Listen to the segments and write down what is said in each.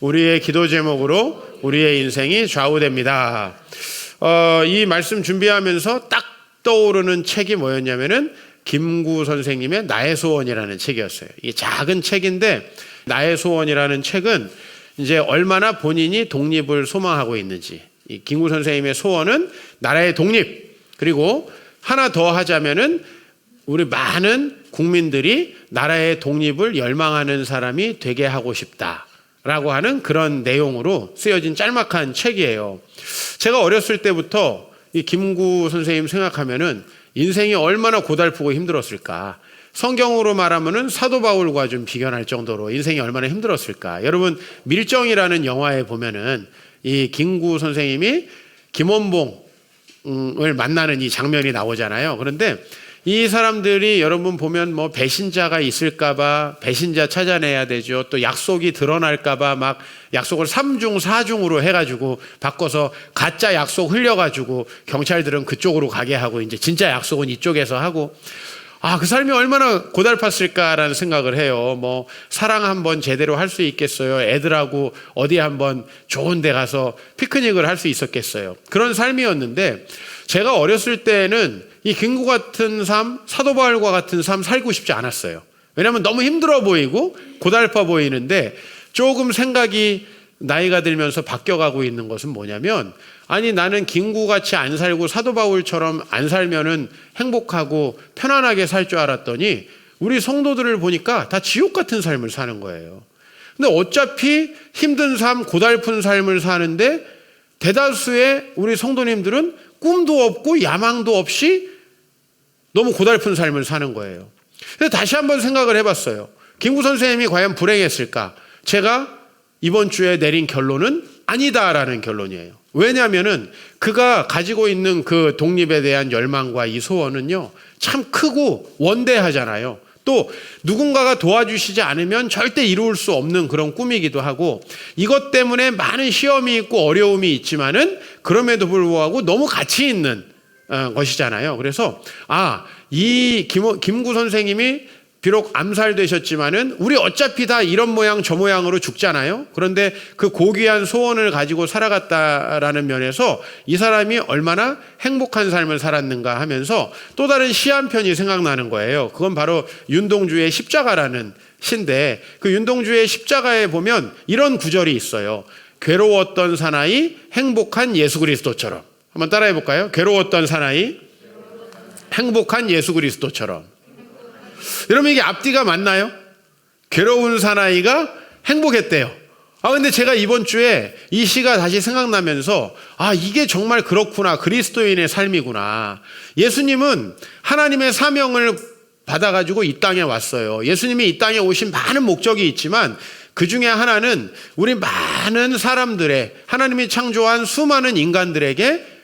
우리의 기도 제목으로 우리의 인생이 좌우됩니다. 이 말씀 준비하면서 딱 떠오르는 책이 뭐였냐면은 김구 선생님의 나의 소원이라는 책이었어요. 이 작은 책인데 나의 소원이라는 책은 이제 얼마나 본인이 독립을 소망하고 있는지, 이 김구 선생님의 소원은 나라의 독립, 그리고 하나 더 하자면은 우리 많은 국민들이 나라의 독립을 열망하는 사람이 되게 하고 싶다라고 하는 그런 내용으로 쓰여진 짤막한 책이에요. 제가 어렸을 때부터 이 김구 선생님 생각하면은 인생이 얼마나 고달프고 힘들었을까. 성경으로 말하면은 사도 바울과 좀 비견할 정도로 인생이 얼마나 힘들었을까. 여러분, 밀정이라는 영화에 보면은 이 김구 선생님이 김원봉을 만나는 이 장면이 나오잖아요. 그런데 이 사람들이 여러분 보면 뭐 배신자가 있을까봐 배신자 찾아내야 되죠. 또 약속이 드러날까봐 막 약속을 3중 4중으로 해가지고 바꿔서 가짜 약속 흘려가지고 경찰들은 그쪽으로 가게 하고 이제 진짜 약속은 이쪽에서 하고, 그 삶이 얼마나 고달팠을까라는 생각을 해요. 뭐 사랑 한번 제대로 할 수 있겠어요? 애들하고 어디 한번 좋은 데 가서 피크닉을 할 수 있었겠어요? 그런 삶이었는데 제가 어렸을 때는 이 김구 같은 삶, 사도 바울과 같은 삶 살고 싶지 않았어요. 왜냐하면 너무 힘들어 보이고 고달파 보이는데, 조금 생각이 나이가 들면서 바뀌어가고 있는 것은 뭐냐면, 아니 나는 김구같이 안 살고 사도 바울처럼 안 살면은 행복하고 편안하게 살 줄 알았더니 우리 성도들을 보니까 다 지옥 같은 삶을 사는 거예요. 근데 어차피 힘든 삶, 고달픈 삶을 사는데 대다수의 우리 성도님들은 꿈도 없고 야망도 없이 너무 고달픈 삶을 사는 거예요. 그래서 다시 한번 생각을 해봤어요. 김구 선생님이 과연 불행했을까? 제가 이번 주에 내린 결론은 아니다라는 결론이에요. 왜냐하면은 그가 가지고 있는 그 독립에 대한 열망과 이 소원은요, 참 크고 원대하잖아요. 또 누군가가 도와주시지 않으면 절대 이룰 수 없는 그런 꿈이기도 하고, 이것 때문에 많은 시험이 있고 어려움이 있지만은 그럼에도 불구하고 너무 가치 있는 것이잖아요. 그래서 이 김구 선생님이 비록 암살되셨지만은 우리 어차피 다 이런 모양 저 모양으로 죽잖아요. 그런데 그 고귀한 소원을 가지고 살아갔다라는 면에서 이 사람이 얼마나 행복한 삶을 살았는가 하면서 또 다른 시 한 편이 생각나는 거예요. 그건 바로 윤동주의 십자가라는 시인데, 그 윤동주의 십자가에 보면 이런 구절이 있어요. 괴로웠던 사나이 행복한 예수 그리스도처럼. 한번 따라해 볼까요? 괴로웠던 사나이 행복한 예수 그리스도처럼. 여러분, 이게 앞뒤가 맞나요? 괴로운 사나이가 행복했대요. 근데 제가 이번 주에 이 시가 다시 생각나면서 이게 정말 그렇구나. 그리스도인의 삶이구나. 예수님은 하나님의 사명을 받아가지고 이 땅에 왔어요. 예수님이 이 땅에 오신 많은 목적이 있지만 그 중에 하나는 우리 많은 사람들의, 하나님이 창조한 수많은 인간들에게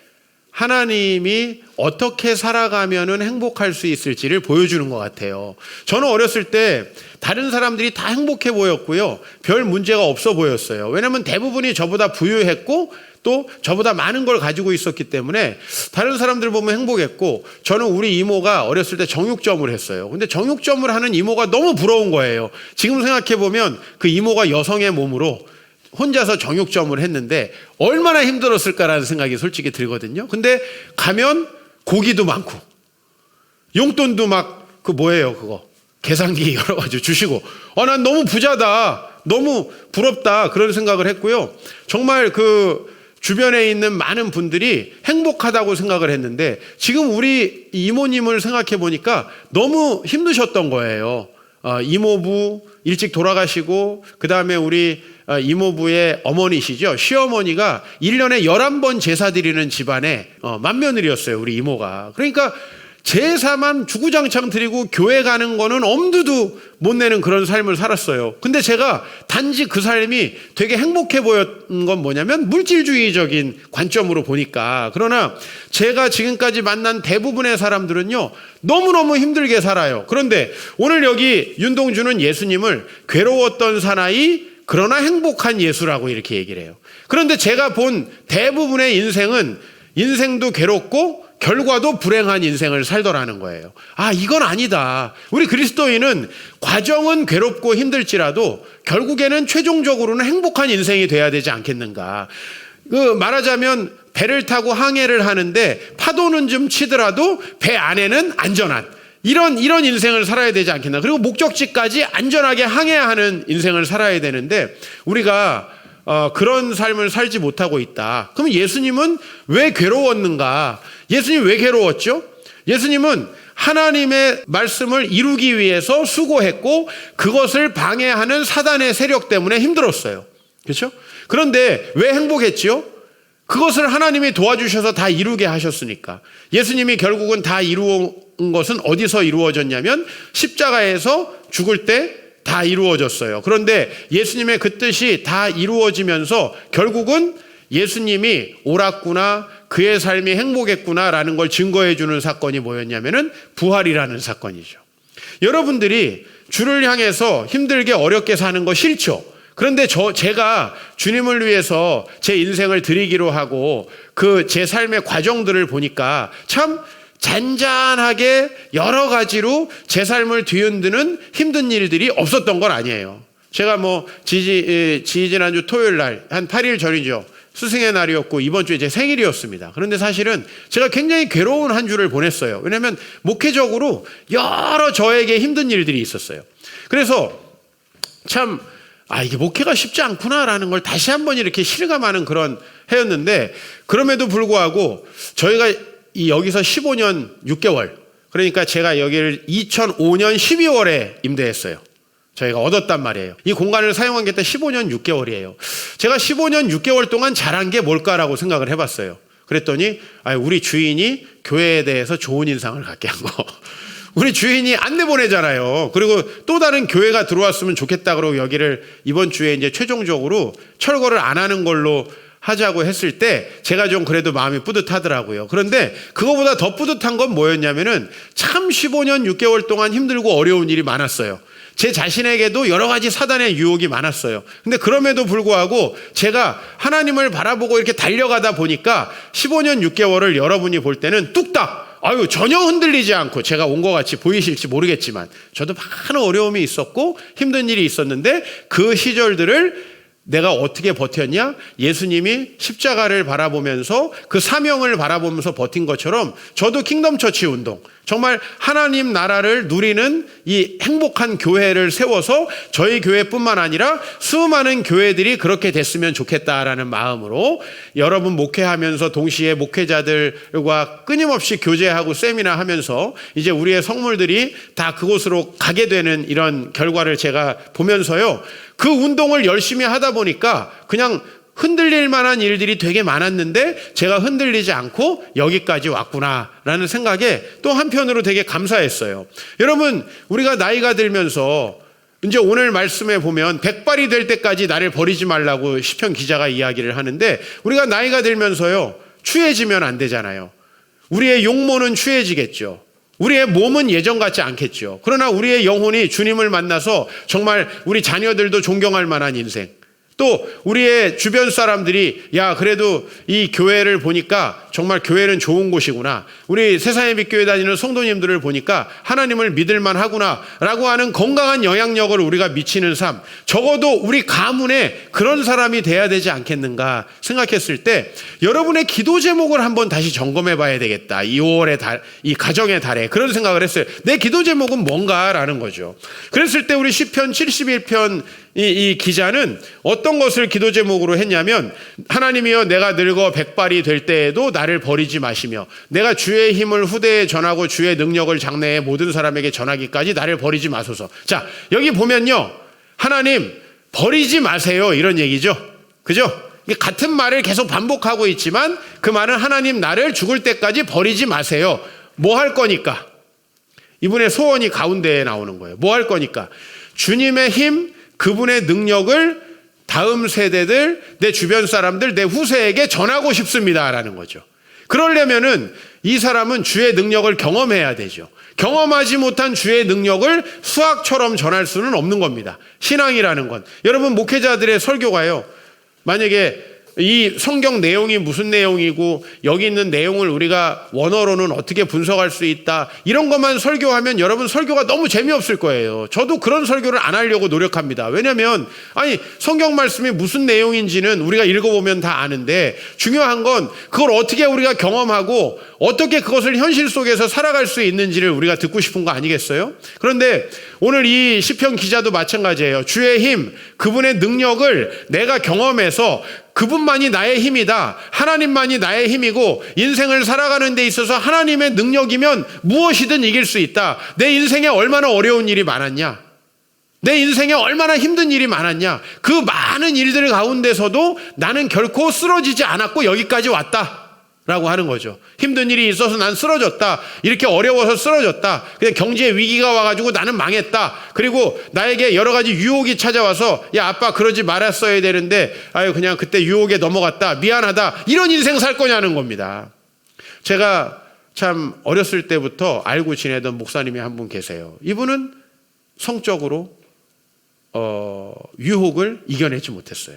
하나님이 어떻게 살아가면은 행복할 수 있을지를 보여주는 것 같아요. 저는 어렸을 때 다른 사람들이 다 행복해 보였고요, 별 문제가 없어 보였어요. 왜냐하면 대부분이 저보다 부유했고 또 저보다 많은 걸 가지고 있었기 때문에 다른 사람들 보면 행복했고, 저는 우리 이모가 어렸을 때 정육점을 했어요. 근데 정육점을 하는 이모가 너무 부러운 거예요. 지금 생각해 보면 그 이모가 여성의 몸으로 혼자서 정육점을 했는데 얼마나 힘들었을까라는 생각이 솔직히 들거든요. 근데 가면 고기도 많고 용돈도 막 그거 계산기 여러 가지 주시고, 난 너무 부자다, 너무 부럽다, 그런 생각을 했고요. 정말 그 주변에 있는 많은 분들이 행복하다고 생각을 했는데, 지금 우리 이모님을 생각해 보니까 너무 힘드셨던 거예요. 이모부 일찍 돌아가시고, 그 다음에 우리 이모부의 어머니시죠, 시어머니가 1년에 11번 제사 드리는 집안의 맏며느리였어요, 우리 이모가. 그러니까 제사만 주구장창 드리고 교회 가는 거는 엄두도 못 내는 그런 삶을 살았어요. 근데 제가 단지 그 삶이 되게 행복해 보였던 건 뭐냐면 물질주의적인 관점으로 보니까. 그러나 제가 지금까지 만난 대부분의 사람들은요, 너무너무 힘들게 살아요. 그런데 오늘 여기 윤동주는 예수님을 괴로웠던 사나이 그러나 행복한 예수라고 이렇게 얘기를 해요. 그런데 제가 본 대부분의 인생은 인생도 괴롭고 결과도 불행한 인생을 살더라는 거예요. 아, 이건 아니다. 우리 그리스도인은 과정은 괴롭고 힘들지라도 결국에는 최종적으로는 행복한 인생이 돼야 되지 않겠는가. 말하자면 배를 타고 항해를 하는데 파도는 좀 치더라도 배 안에는 안전한 이런 인생을 살아야 되지 않겠나. 그리고 목적지까지 안전하게 항해하는 인생을 살아야 되는데 우리가 그런 삶을 살지 못하고 있다. 그럼 예수님은 왜 괴로웠는가? 예수님 왜 괴로웠죠? 예수님은 하나님의 말씀을 이루기 위해서 수고했고 그것을 방해하는 사단의 세력 때문에 힘들었어요. 그렇죠? 그런데 왜 행복했지요? 그것을 하나님이 도와주셔서 다 이루게 하셨으니까. 예수님이 결국은 다 이루은 것은 어디서 이루어졌냐면 십자가에서 죽을 때 다 이루어졌어요. 그런데 예수님의 그 뜻이 다 이루어지면서 결국은 예수님이 옳았구나, 그의 삶이 행복했구나라는 걸 증거해 주는 사건이 뭐였냐면은 부활이라는 사건이죠. 여러분들이 주를 향해서 힘들게 어렵게 사는 거 싫죠? 그런데 제가 주님을 위해서 제 인생을 드리기로 하고 그 제 삶의 과정들을 보니까 참 잔잔하게 여러 가지로 제 삶을 뒤흔드는 힘든 일들이 없었던 건 아니에요. 제가 지지난주 토요일 날 한 8일 전이죠. 스승의 날이었고 이번 주에 제 생일이었습니다. 그런데 사실은 제가 굉장히 괴로운 한 주를 보냈어요. 왜냐하면 목회적으로 여러 저에게 힘든 일들이 있었어요. 그래서 참 이게 목회가 쉽지 않구나라는 걸 다시 한번 이렇게 실감하는 그런 해였는데 그럼에도 불구하고 저희가 여기서 15년 6개월 그러니까 제가 여기를 2005년 12월에 임대했어요. 저희가 얻었단 말이에요. 이 공간을 사용한 게 15년 6개월이에요. 제가 15년 6개월 동안 잘한 게 뭘까라고 생각을 해봤어요. 그랬더니 우리 주인이 교회에 대해서 좋은 인상을 갖게 한 거. 우리 주인이 안내 보내잖아요. 그리고 또 다른 교회가 들어왔으면 좋겠다 그러고 여기를 이번 주에 이제 최종적으로 철거를 안 하는 걸로 하자고 했을 때 제가 좀 그래도 마음이 뿌듯하더라고요. 그런데 그거보다 더 뿌듯한 건 뭐였냐면은 참 15년 6개월 동안 힘들고 어려운 일이 많았어요. 제 자신에게도 여러 가지 사단의 유혹이 많았어요. 근데 그럼에도 불구하고 제가 하나님을 바라보고 이렇게 달려가다 보니까 15년 6개월을 여러분이 볼 때는 뚝딱 전혀 흔들리지 않고 제가 온 것 같이 보이실지 모르겠지만 저도 많은 어려움이 있었고 힘든 일이 있었는데 그 시절들을 내가 어떻게 버텼냐? 예수님이 십자가를 바라보면서 그 사명을 바라보면서 버틴 것처럼 저도 킹덤 처치 운동, 정말 하나님 나라를 누리는 이 행복한 교회를 세워서 저희 교회뿐만 아니라 수많은 교회들이 그렇게 됐으면 좋겠다라는 마음으로 여러분 목회하면서 동시에 목회자들과 끊임없이 교제하고 세미나 하면서 이제 우리의 성물들이 다 그곳으로 가게 되는 이런 결과를 제가 보면서요. 그 운동을 열심히 하다 보니까 그냥 흔들릴 만한 일들이 되게 많았는데 제가 흔들리지 않고 여기까지 왔구나라는 생각에 또 한편으로 되게 감사했어요. 여러분, 우리가 나이가 들면서 이제 오늘 말씀에 보면 백발이 될 때까지 나를 버리지 말라고 시편 기자가 이야기를 하는데 우리가 나이가 들면서요 추해지면 안 되잖아요. 우리의 용모는 추해지겠죠. 우리의 몸은 예전 같지 않겠죠. 그러나 우리의 영혼이 주님을 만나서 정말 우리 자녀들도 존경할 만한 인생, 또 우리의 주변 사람들이 그래도 이 교회를 보니까 정말 교회는 좋은 곳이구나, 우리 세상의 빛교회 다니는 성도님들을 보니까 하나님을 믿을만 하구나 라고 하는 건강한 영향력을 우리가 미치는 삶, 적어도 우리 가문에 그런 사람이 돼야 되지 않겠는가 생각했을 때 여러분의 기도 제목을 한번 다시 점검해 봐야 되겠다. 이 5월의 달, 이 가정의 달에 그런 생각을 했어요. 내 기도 제목은 뭔가라는 거죠. 그랬을 때 우리 시편 71편 이 기자는 어떤 것을 기도 제목으로 했냐면, 하나님이여 내가 늙어 백발이 될 때에도 나를 버리지 마시며 내가 주의 힘을 후대에 전하고 주의 능력을 장래에 모든 사람에게 전하기까지 나를 버리지 마소서. 자, 여기 보면요, 하나님 버리지 마세요 이런 얘기죠. 그죠? 같은 말을 계속 반복하고 있지만 그 말은 하나님 나를 죽을 때까지 버리지 마세요. 뭐 할 거니까? 이분의 소원이 가운데에 나오는 거예요. 뭐 할 거니까? 주님의 힘, 그분의 능력을 다음 세대들, 내 주변 사람들, 내 후세에게 전하고 싶습니다라는 거죠. 그러려면은 이 사람은 주의 능력을 경험해야 되죠. 경험하지 못한 주의 능력을 수학처럼 전할 수는 없는 겁니다. 신앙이라는 건. 여러분, 목회자들의 설교가요, 만약에 이 성경 내용이 무슨 내용이고 여기 있는 내용을 우리가 원어로는 어떻게 분석할 수 있다, 이런 것만 설교하면 여러분 설교가 너무 재미없을 거예요. 저도 그런 설교를 안 하려고 노력합니다. 왜냐하면 성경 말씀이 무슨 내용인지는 우리가 읽어보면 다 아는데, 중요한 건 그걸 어떻게 우리가 경험하고 어떻게 그것을 현실 속에서 살아갈 수 있는지를 우리가 듣고 싶은 거 아니겠어요? 그런데 오늘 이 시편 기자도 마찬가지예요. 주의 힘, 그분의 능력을 내가 경험해서 그분만이 나의 힘이다, 하나님만이 나의 힘이고 인생을 살아가는 데 있어서 하나님의 능력이면 무엇이든 이길 수 있다. 내 인생에 얼마나 어려운 일이 많았냐, 내 인생에 얼마나 힘든 일이 많았냐, 그 많은 일들 가운데서도 나는 결코 쓰러지지 않았고 여기까지 왔다 라고 하는 거죠. 힘든 일이 있어서 난 쓰러졌다, 이렇게 어려워서 쓰러졌다, 그냥 경제 위기가 와가지고 나는 망했다, 그리고 나에게 여러 가지 유혹이 찾아와서 야 아빠 그러지 말았어야 되는데 그냥 그때 유혹에 넘어갔다, 미안하다, 이런 인생 살 거냐는 겁니다. 제가 참 어렸을 때부터 알고 지내던 목사님이 한 분 계세요. 이분은 성적으로 유혹을 이겨내지 못했어요.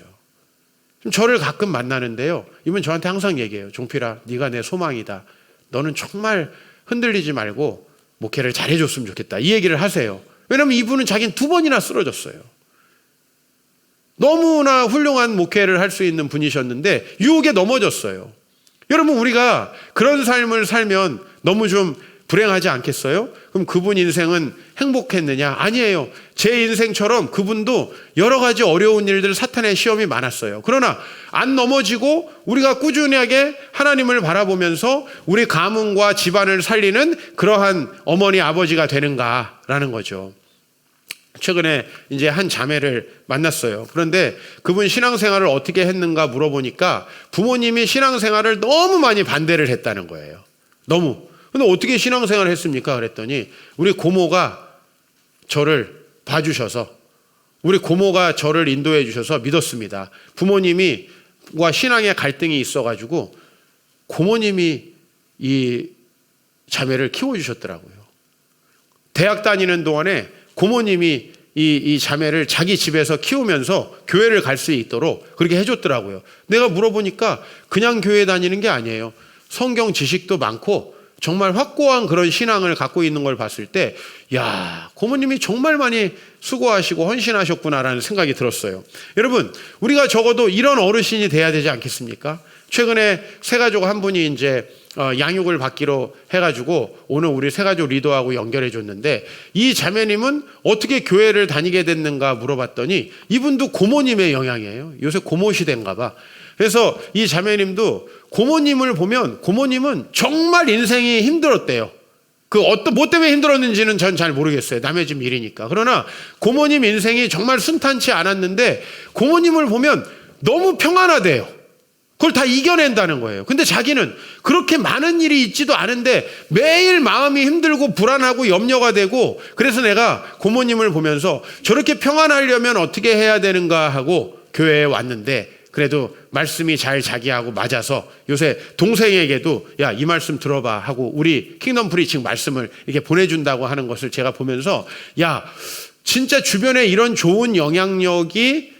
저를 가끔 만나는데요, 이분 저한테 항상 얘기해요. 종필아, 네가 내 소망이다. 너는 정말 흔들리지 말고 목회를 잘해줬으면 좋겠다, 이 얘기를 하세요. 왜냐하면 이분은 자기는 2번이나 쓰러졌어요. 너무나 훌륭한 목회를 할 수 있는 분이셨는데 유혹에 넘어졌어요. 여러분, 우리가 그런 삶을 살면 너무 좀 불행하지 않겠어요? 그럼 그분 인생은 행복했느냐? 아니에요. 제 인생처럼 그분도 여러 가지 어려운 일들, 사탄의 시험이 많았어요. 그러나 안 넘어지고 우리가 꾸준하게 하나님을 바라보면서 우리 가문과 집안을 살리는 그러한 어머니, 아버지가 되는가라는 거죠. 최근에 이제 한 자매를 만났어요. 그런데 그분 신앙생활을 어떻게 했는가 물어보니까 부모님이 신앙생활을 너무 많이 반대를 했다는 거예요. 너무. 근데 어떻게 신앙생활을 했습니까? 그랬더니 우리 고모가 저를 봐주셔서, 우리 고모가 저를 인도해 주셔서 믿었습니다. 부모님과 신앙의 갈등이 있어가지고 고모님이 이 자매를 키워주셨더라고요. 대학 다니는 동안에 고모님이 이 자매를 자기 집에서 키우면서 교회를 갈 수 있도록 그렇게 해줬더라고요. 내가 물어보니까 그냥 교회 다니는 게 아니에요. 성경 지식도 많고 정말 확고한 그런 신앙을 갖고 있는 걸 봤을 때, 야, 고모님이 정말 많이 수고하시고 헌신하셨구나라는 생각이 들었어요. 여러분, 우리가 적어도 이런 어르신이 돼야 되지 않겠습니까? 최근에 새가족 한 분이 이제 양육을 받기로 해가지고 오늘 우리 새가족 리더하고 연결해 줬는데, 이 자매님은 어떻게 교회를 다니게 됐는가 물어봤더니 이분도 고모님의 영향이에요. 요새 고모 시대인가 봐. 그래서 이 자매님도 고모님을 보면 고모님은 정말 인생이 힘들었대요. 뭐 때문에 힘들었는지는 전 잘 모르겠어요. 남의 집 일이니까. 그러나 고모님 인생이 정말 순탄치 않았는데 고모님을 보면 너무 평안하대요. 그걸 다 이겨낸다는 거예요. 근데 자기는 그렇게 많은 일이 있지도 않은데 매일 마음이 힘들고 불안하고 염려가 되고, 그래서 내가 고모님을 보면서 저렇게 평안하려면 어떻게 해야 되는가 하고 교회에 왔는데, 그래도 말씀이 잘 자기하고 맞아서 요새 동생에게도 야, 이 말씀 들어봐 하고 우리 킹덤 프리칭 말씀을 이렇게 보내준다고 하는 것을 제가 보면서, 야, 진짜 주변에 이런 좋은 영향력이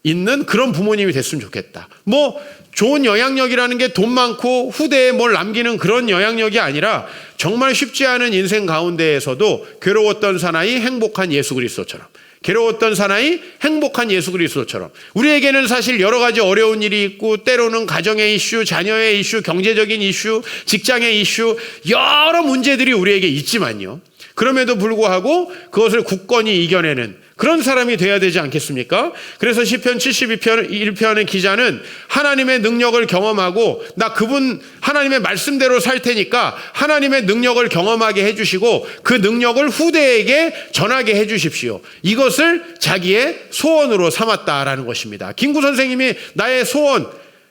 있는 그런 부모님이 됐으면 좋겠다. 뭐 좋은 영향력이라는 게 돈 많고 후대에 뭘 남기는 그런 영향력이 아니라 정말 쉽지 않은 인생 가운데에서도 괴로웠던 사나이 행복한 예수 그리스도처럼, 괴로웠던 사나이 행복한 예수 그리스도처럼, 우리에게는 사실 여러 가지 어려운 일이 있고 때로는 가정의 이슈, 자녀의 이슈, 경제적인 이슈, 직장의 이슈, 여러 문제들이 우리에게 있지만요, 그럼에도 불구하고 그것을 굳건히 이겨내는 그런 사람이 돼야 되지 않겠습니까? 그래서 시편 72편 1편의 기자는 하나님의 능력을 경험하고, 나 그분 하나님의 말씀대로 살 테니까 하나님의 능력을 경험하게 해주시고 그 능력을 후대에게 전하게 해주십시오, 이것을 자기의 소원으로 삼았다라는 것입니다. 김구 선생님이 나의 소원,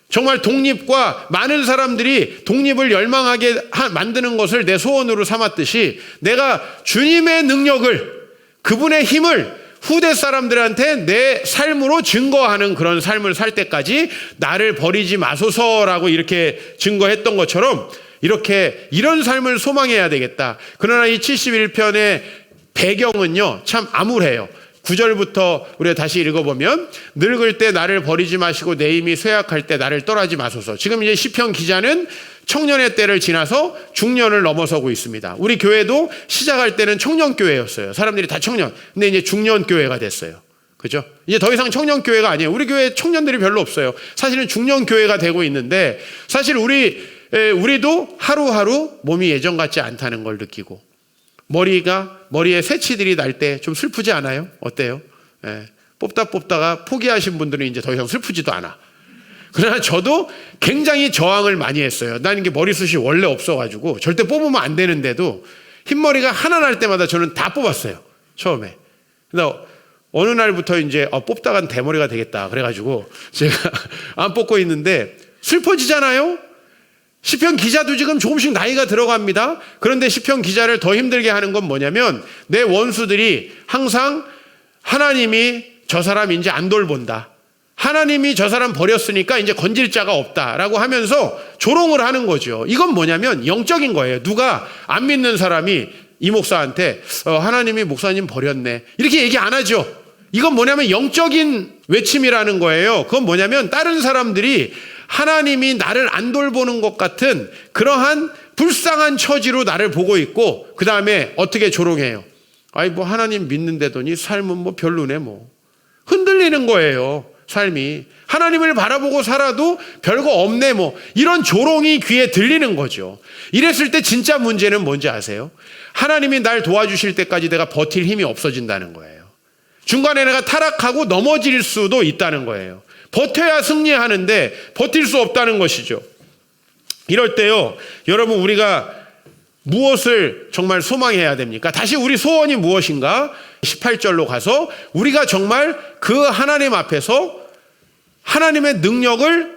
정말 독립과 많은 사람들이 독립을 열망하게 만드는 것을 내 소원으로 삼았듯이, 내가 주님의 능력을, 그분의 힘을 후대 사람들한테 내 삶으로 증거하는 그런 삶을 살 때까지 나를 버리지 마소서라고 이렇게 증거했던 것처럼 이런 삶을 소망해야 되겠다. 그러나 이 71편의 배경은요 참 암울해요. 9절부터 우리가 다시 읽어보면 늙을 때 나를 버리지 마시고 내 힘이 쇠약할 때 나를 떠나지 마소서. 지금 이제 시편 기자는 청년의 때를 지나서 중년을 넘어서고 있습니다. 우리 교회도 시작할 때는 청년교회였어요. 사람들이 다 청년. 근데 이제 중년교회가 됐어요. 그죠? 이제 더 이상 청년교회가 아니에요. 우리 교회 청년들이 별로 없어요. 사실은 중년교회가 되고 있는데 사실 우리도 하루하루 몸이 예전 같지 않다는 걸 느끼고 머리에 새치들이 날 때 좀 슬프지 않아요? 어때요? 예, 뽑다가 포기하신 분들은 이제 더 이상 슬프지도 않아. 그러나 저도 굉장히 저항을 많이 했어요. 난 이게 머리숱이 원래 없어가지고 절대 뽑으면 안 되는데도 흰머리가 하나 날 때마다 저는 다 뽑았어요. 처음에. 근데 어느 날부터 이제 뽑다간 대머리가 되겠다. 그래가지고 제가 안 뽑고 있는데 슬퍼지잖아요? 시편 기자도 지금 조금씩 나이가 들어갑니다. 그런데 시편 기자를 더 힘들게 하는 건 뭐냐면 내 원수들이 항상 하나님이 저 사람 이제 안 돌본다. 하나님이 저 사람 버렸으니까 이제 건질 자가 없다라고 하면서 조롱을 하는 거죠. 이건 뭐냐면 영적인 거예요. 누가 안 믿는 사람이 이 목사한테 하나님이 목사님 버렸네. 이렇게 얘기 안 하죠. 이건 뭐냐면 영적인 외침이라는 거예요. 그건 뭐냐면 다른 사람들이 하나님이 나를 안 돌보는 것 같은 그러한 불쌍한 처지로 나를 보고 있고 그 다음에 어떻게 조롱해요. 아이 뭐 하나님 믿는데더니 삶은 뭐 별로네 뭐. 흔들리는 거예요. 삶이. 하나님을 바라보고 살아도 별거 없네 뭐. 이런 조롱이 귀에 들리는 거죠. 이랬을 때 진짜 문제는 뭔지 아세요? 하나님이 날 도와주실 때까지 내가 버틸 힘이 없어진다는 거예요. 중간에 내가 타락하고 넘어질 수도 있다는 거예요. 버텨야 승리하는데 버틸 수 없다는 것이죠. 이럴 때요, 여러분 우리가 무엇을 정말 소망해야 됩니까? 다시 우리 소원이 무엇인가? 18절로 가서 우리가 정말 그 하나님 앞에서 하나님의 능력을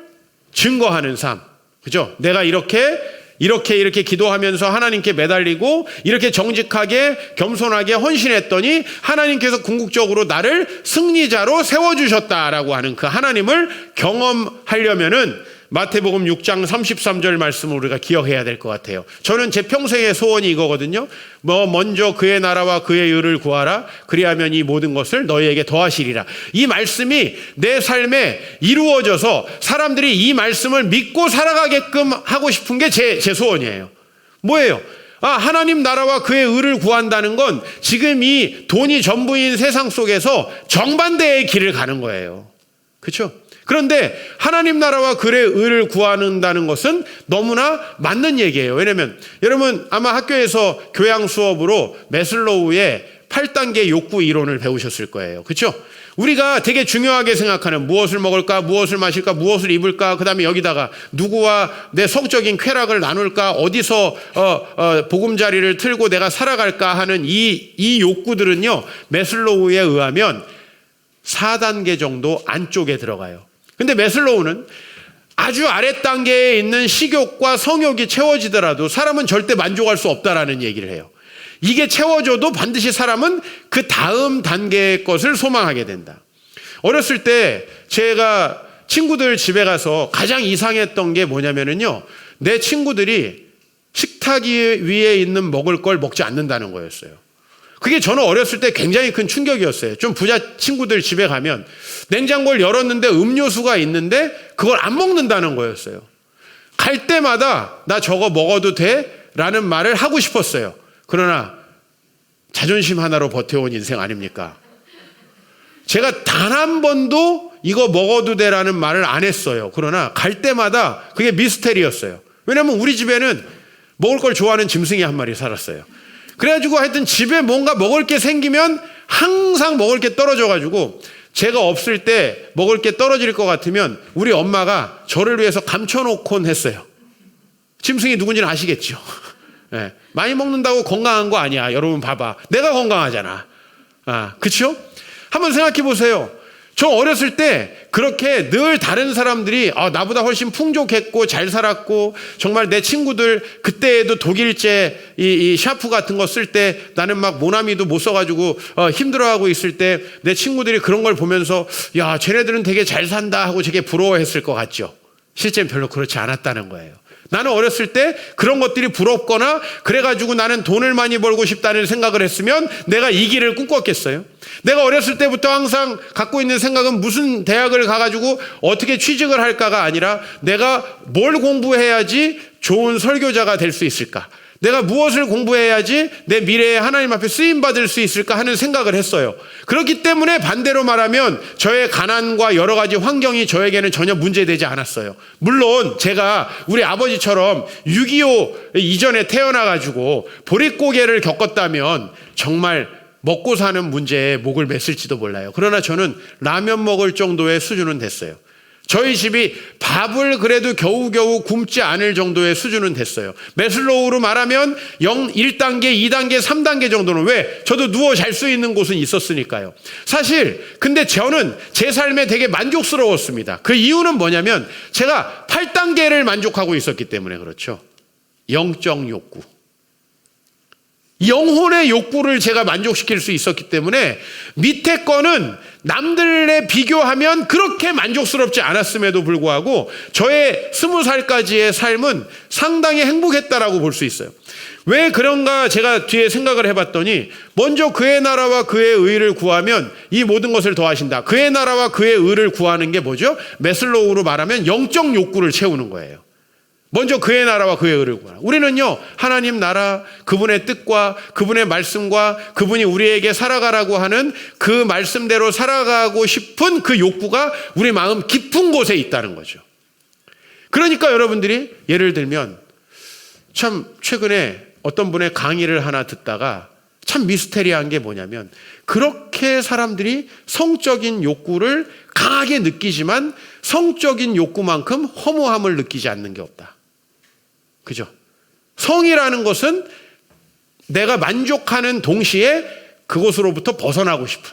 증거하는 삶. 그죠? 내가 이렇게 기도하면서 하나님께 매달리고 이렇게 정직하게 겸손하게 헌신했더니 하나님께서 궁극적으로 나를 승리자로 세워주셨다라고 하는 그 하나님을 경험하려면은 마태복음 6장 33절 말씀을 우리가 기억해야 될 것 같아요. 저는 제 평생의 소원이 이거거든요. 먼저 그의 나라와 그의 의를 구하라. 그리하면 이 모든 것을 너희에게 더하시리라. 이 말씀이 내 삶에 이루어져서 사람들이 이 말씀을 믿고 살아가게끔 하고 싶은 게 제 소원이에요. 뭐예요? 하나님 나라와 그의 의를 구한다는 건 지금 이 돈이 전부인 세상 속에서 정반대의 길을 가는 거예요. 그렇죠? 그런데 하나님 나라와 그의 의를 구한다는 것은 너무나 맞는 얘기예요. 왜냐하면 여러분 아마 학교에서 교양 수업으로 매슬로우의 8단계 욕구 이론을 배우셨을 거예요. 그렇죠? 우리가 되게 중요하게 생각하는 무엇을 먹을까, 무엇을 마실까, 무엇을 입을까, 그 다음에 여기다가 누구와 내 성적인 쾌락을 나눌까, 어디서 보금자리를 틀고 내가 살아갈까 하는 이 욕구들은요, 매슬로우에 의하면 4단계 정도 안쪽에 들어가요. 근데 매슬로우는 아주 아래 단계에 있는 식욕과 성욕이 채워지더라도 사람은 절대 만족할 수 없다라는 얘기를 해요. 이게 채워져도 반드시 사람은 그 다음 단계의 것을 소망하게 된다. 어렸을 때 제가 친구들 집에 가서 가장 이상했던 게 뭐냐면요, 내 친구들이 식탁 위에 있는 먹을 걸 먹지 않는다는 거였어요. 그게 저는 어렸을 때 굉장히 큰 충격이었어요. 좀 부자 친구들 집에 가면 냉장고를 열었는데 음료수가 있는데 그걸 안 먹는다는 거였어요. 갈 때마다 나 저거 먹어도 돼? 라는 말을 하고 싶었어요. 그러나 자존심 하나로 버텨온 인생 아닙니까? 제가 단 한 번도 이거 먹어도 돼라는 말을 안 했어요. 그러나 갈 때마다 그게 미스테리였어요. 왜냐하면 우리 집에는 먹을 걸 좋아하는 짐승이 한 마리 살았어요. 그래가지고 하여튼 집에 뭔가 먹을 게 생기면 항상 먹을 게 떨어져가지고 제가 없을 때 먹을 게 떨어질 것 같으면 우리 엄마가 저를 위해서 감춰놓곤 했어요. 짐승이 누군지는 아시겠죠? 네. 많이 먹는다고 건강한 거 아니야. 여러분 봐봐. 내가 건강하잖아. 그쵸? 한번 생각해 보세요. 저 어렸을 때 그렇게 늘 다른 사람들이 나보다 훨씬 풍족했고 잘 살았고 정말 내 친구들 그때에도 독일제 이 샤프 같은 거 쓸 때 나는 막 모나미도 못 써가지고 힘들어하고 있을 때 내 친구들이 그런 걸 보면서 야 쟤네들은 되게 잘 산다 하고 되게 부러워했을 것 같죠. 실제는 별로 그렇지 않았다는 거예요. 나는 어렸을 때 그런 것들이 부럽거나 그래가지고 나는 돈을 많이 벌고 싶다는 생각을 했으면 내가 이 길을 꿈꿨겠어요? 내가 어렸을 때부터 항상 갖고 있는 생각은 무슨 대학을 가가지고 어떻게 취직을 할까가 아니라 내가 뭘 공부해야지 좋은 설교자가 될 수 있을까? 내가 무엇을 공부해야지 내 미래에 하나님 앞에 쓰임받을 수 있을까 하는 생각을 했어요. 그렇기 때문에 반대로 말하면 저의 가난과 여러 가지 환경이 저에게는 전혀 문제되지 않았어요. 물론 제가 우리 아버지처럼 6.25 이전에 태어나가지고 보릿고개를 겪었다면 정말 먹고 사는 문제에 목을 맸을지도 몰라요. 그러나 저는 라면 먹을 정도의 수준은 됐어요. 저희 집이 밥을 그래도 겨우겨우 굶지 않을 정도의 수준은 됐어요. 매슬로우로 말하면 1단계, 2단계, 3단계 정도는 왜? 저도 누워 잘 수 있는 곳은 있었으니까요. 사실 근데 저는 제 삶에 되게 만족스러웠습니다. 그 이유는 뭐냐면 제가 8단계를 만족하고 있었기 때문에 그렇죠. 영적 욕구. 영혼의 욕구를 제가 만족시킬 수 있었기 때문에 밑에 거는 남들에 비교하면 그렇게 만족스럽지 않았음에도 불구하고 저의 20살까지의 삶은 상당히 행복했다라고 볼 수 있어요. 왜 그런가 제가 뒤에 생각을 해봤더니 먼저 그의 나라와 그의 의를 구하면 이 모든 것을 더하신다. 그의 나라와 그의 의를 구하는 게 뭐죠? 매슬로우로 말하면 영적 욕구를 채우는 거예요. 먼저 그의 나라와 그의 의를 구하라. 우리는요, 하나님 나라, 그분의 뜻과 그분의 말씀과 그분이 우리에게 살아가라고 하는 그 말씀대로 살아가고 싶은 그 욕구가 우리 마음 깊은 곳에 있다는 거죠. 그러니까 여러분들이 예를 들면 참 최근에 어떤 분의 강의를 하나 듣다가 참 미스테리한 게 뭐냐면 그렇게 사람들이 성적인 욕구를 강하게 느끼지만 성적인 욕구만큼 허무함을 느끼지 않는 게 없다. 그죠? 성이라는 것은 내가 만족하는 동시에 그곳으로부터 벗어나고 싶은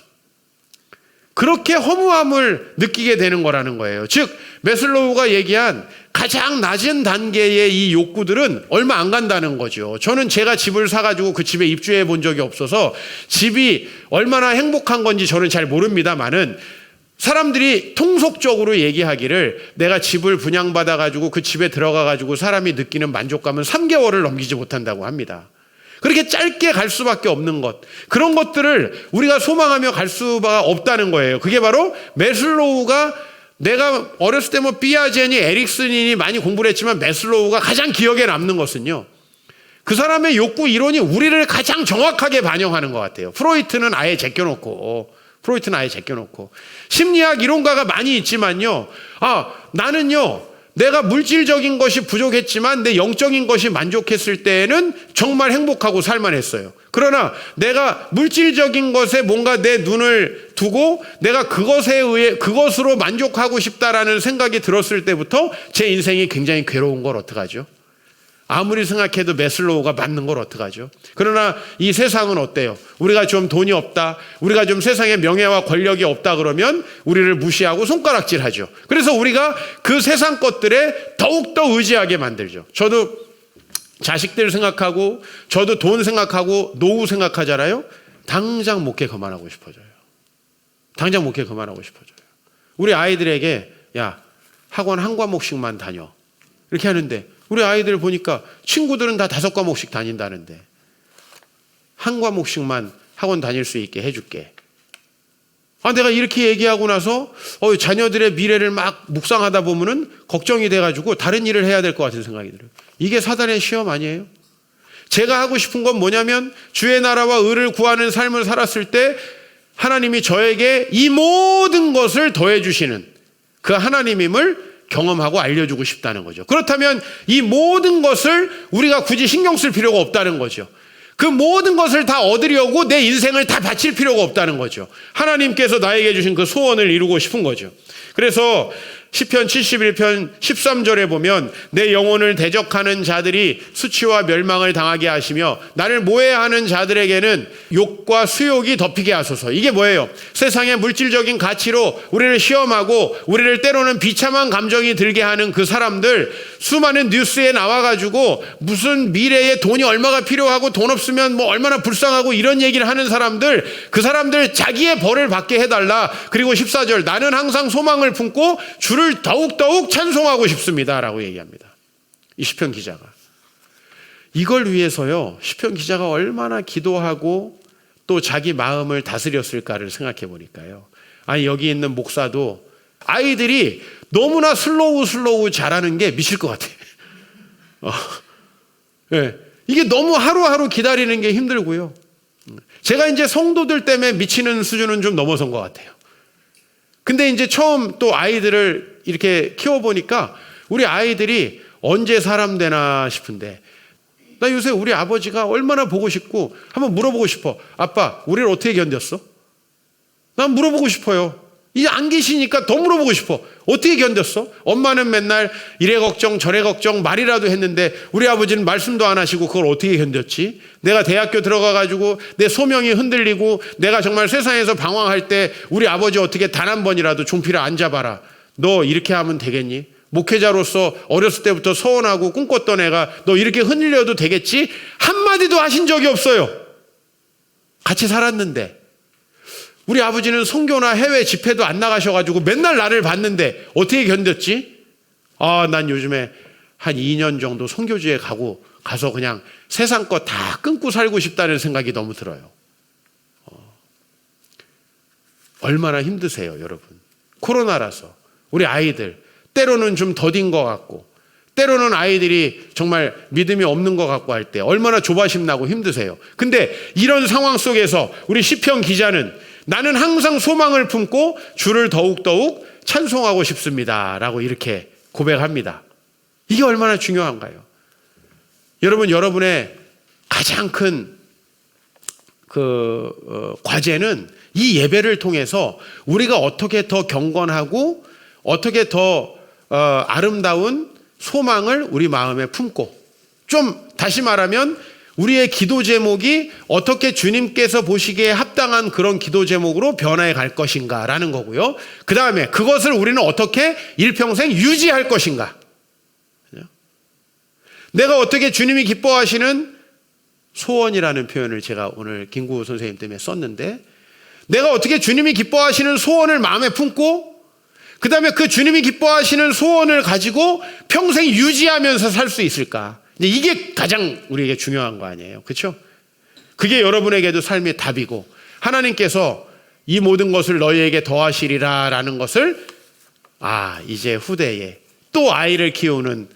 그렇게 허무함을 느끼게 되는 거라는 거예요. 즉 매슬로우가 얘기한 가장 낮은 단계의 이 욕구들은 얼마 안 간다는 거죠. 저는 제가 집을 사가지고 그 집에 입주해 본 적이 없어서 집이 얼마나 행복한 건지 저는 잘 모릅니다만은 사람들이 통속적으로 얘기하기를 내가 집을 분양받아가지고 그 집에 들어가가지고 사람이 느끼는 만족감은 3개월을 넘기지 못한다고 합니다. 그렇게 짧게 갈 수밖에 없는 것, 그런 것들을 우리가 소망하며 갈 수가 없다는 거예요. 그게 바로 매슬로우가 내가 어렸을 때 뭐 피아제니 에릭슨이 많이 공부를 했지만 매슬로우가 가장 기억에 남는 것은요, 그 사람의 욕구 이론이 우리를 가장 정확하게 반영하는 것 같아요. 프로이트는 아예 제껴놓고 심리학 이론가가 많이 있지만요, 나는요 내가 물질적인 것이 부족했지만 내 영적인 것이 만족했을 때에는 정말 행복하고 살만했어요. 그러나 내가 물질적인 것에 뭔가 내 눈을 두고 내가 그것으로 만족하고 싶다라는 생각이 들었을 때부터 제 인생이 굉장히 괴로운 걸 어떡하죠? 아무리 생각해도 매슬로우가 맞는 걸 어떡하죠? 그러나 이 세상은 어때요? 우리가 좀 돈이 없다, 우리가 좀 세상에 명예와 권력이 없다 그러면 우리를 무시하고 손가락질하죠. 그래서 우리가 그 세상 것들에 더욱더 의지하게 만들죠. 저도 자식들 생각하고 저도 돈 생각하고 노후 생각하잖아요. 당장 목회 그만하고 싶어져요. 우리 아이들에게 야, 학원 한 과목씩만 다녀 이렇게 하는데 우리 아이들 보니까 친구들은 다 5과목씩 다닌다는데 한 과목씩만 학원 다닐 수 있게 해줄게. 내가 이렇게 얘기하고 나서 자녀들의 미래를 막 묵상하다 보면은 걱정이 돼가지고 다른 일을 해야 될 것 같은 생각이 들어요. 이게 사단의 시험 아니에요? 제가 하고 싶은 건 뭐냐면 주의 나라와 의를 구하는 삶을 살았을 때 하나님이 저에게 이 모든 것을 더해 주시는 그 하나님임을 경험하고 알려주고 싶다는 거죠. 그렇다면 이 모든 것을 우리가 굳이 신경 쓸 필요가 없다는 거죠. 그 모든 것을 다 얻으려고 내 인생을 다 바칠 필요가 없다는 거죠. 하나님께서 나에게 주신 그 소원을 이루고 싶은 거죠. 그래서 시편 71편 13절에 보면 내 영혼을 대적하는 자들이 수치와 멸망을 당하게 하시며 나를 모해하는 자들에게는 욕과 수욕이 덮이게 하소서. 이게 뭐예요? 세상의 물질적인 가치로 우리를 시험하고 우리를 때로는 비참한 감정이 들게 하는 그 사람들, 수많은 뉴스에 나와가지고 무슨 미래에 돈이 얼마가 필요하고 돈 없으면 뭐 얼마나 불쌍하고 이런 얘기를 하는 사람들, 그 사람들 자기의 벌을 받게 해달라. 그리고 14절 나는 항상 소망을 품고 주를 더욱더욱 찬송하고 싶습니다 라고 얘기합니다. 이 시편 기자가. 이걸 위해서요, 시편 기자가 얼마나 기도하고 또 자기 마음을 다스렸을까를 생각해 보니까요. 아니, 여기 있는 목사도 아이들이 너무나 슬로우 잘하는 게 미칠 것 같아요. 네. 이게 너무 하루하루 기다리는 게 힘들고요. 제가 이제 성도들 때문에 미치는 수준은 좀 넘어선 것 같아요. 근데 이제 처음 또 아이들을 이렇게 키워보니까 우리 아이들이 언제 사람 되나 싶은데, 나 요새 우리 아버지가 얼마나 보고 싶고 한번 물어보고 싶어. 아빠, 우리를 어떻게 견뎠어? 난 물어보고 싶어요. 이제 안 계시니까 더 물어보고 싶어. 어떻게 견뎠어? 엄마는 맨날 이래 걱정 저래 걱정 말이라도 했는데 우리 아버지는 말씀도 안 하시고 그걸 어떻게 견뎠지? 내가 대학교 들어가가지고 내 소명이 흔들리고 내가 정말 세상에서 방황할 때 우리 아버지 어떻게 단 한 번이라도 종피를 안 잡아라. 너 이렇게 하면 되겠니? 목회자로서 어렸을 때부터 서원하고 꿈꿨던 애가 너 이렇게 흔들려도 되겠지? 한마디도 하신 적이 없어요. 같이 살았는데. 우리 아버지는 선교나 해외 집회도 안 나가셔가지고 맨날 나를 봤는데 어떻게 견뎠지? 난 요즘에 한 2년 정도 선교지에 가서 그냥 세상 거 다 끊고 살고 싶다는 생각이 너무 들어요. 얼마나 힘드세요, 여러분. 코로나라서 우리 아이들 때로는 좀 더딘 것 같고 때로는 아이들이 정말 믿음이 없는 것 같고 할 때 얼마나 조바심 나고 힘드세요. 근데 이런 상황 속에서 우리 시편 기자는 나는 항상 소망을 품고 주를 더욱더욱 찬송하고 싶습니다 라고 이렇게 고백합니다. 이게 얼마나 중요한가요? 여러분, 여러분의 가장 큰 과제는 이 예배를 통해서 우리가 어떻게 더 경건하고 어떻게 더 아름다운 소망을 우리 마음에 품고, 좀 다시 말하면 우리의 기도 제목이 어떻게 주님께서 보시기에 합당한 그런 기도 제목으로 변화해 갈 것인가 라는 거고요. 그 다음에 그것을 우리는 어떻게 일평생 유지할 것인가. 내가 어떻게 주님이 기뻐하시는 소원이라는 표현을 제가 오늘 김구호 선생님 때문에 썼는데, 내가 어떻게 주님이 기뻐하시는 소원을 마음에 품고 그 다음에 그 주님이 기뻐하시는 소원을 가지고 평생 유지하면서 살 수 있을까. 이게 가장 우리에게 중요한 거 아니에요. 그렇죠? 그게 여러분에게도 삶의 답이고, 하나님께서 이 모든 것을 너희에게 더하시리라 라는 것을 이제 후대에 또 아이를 키우는,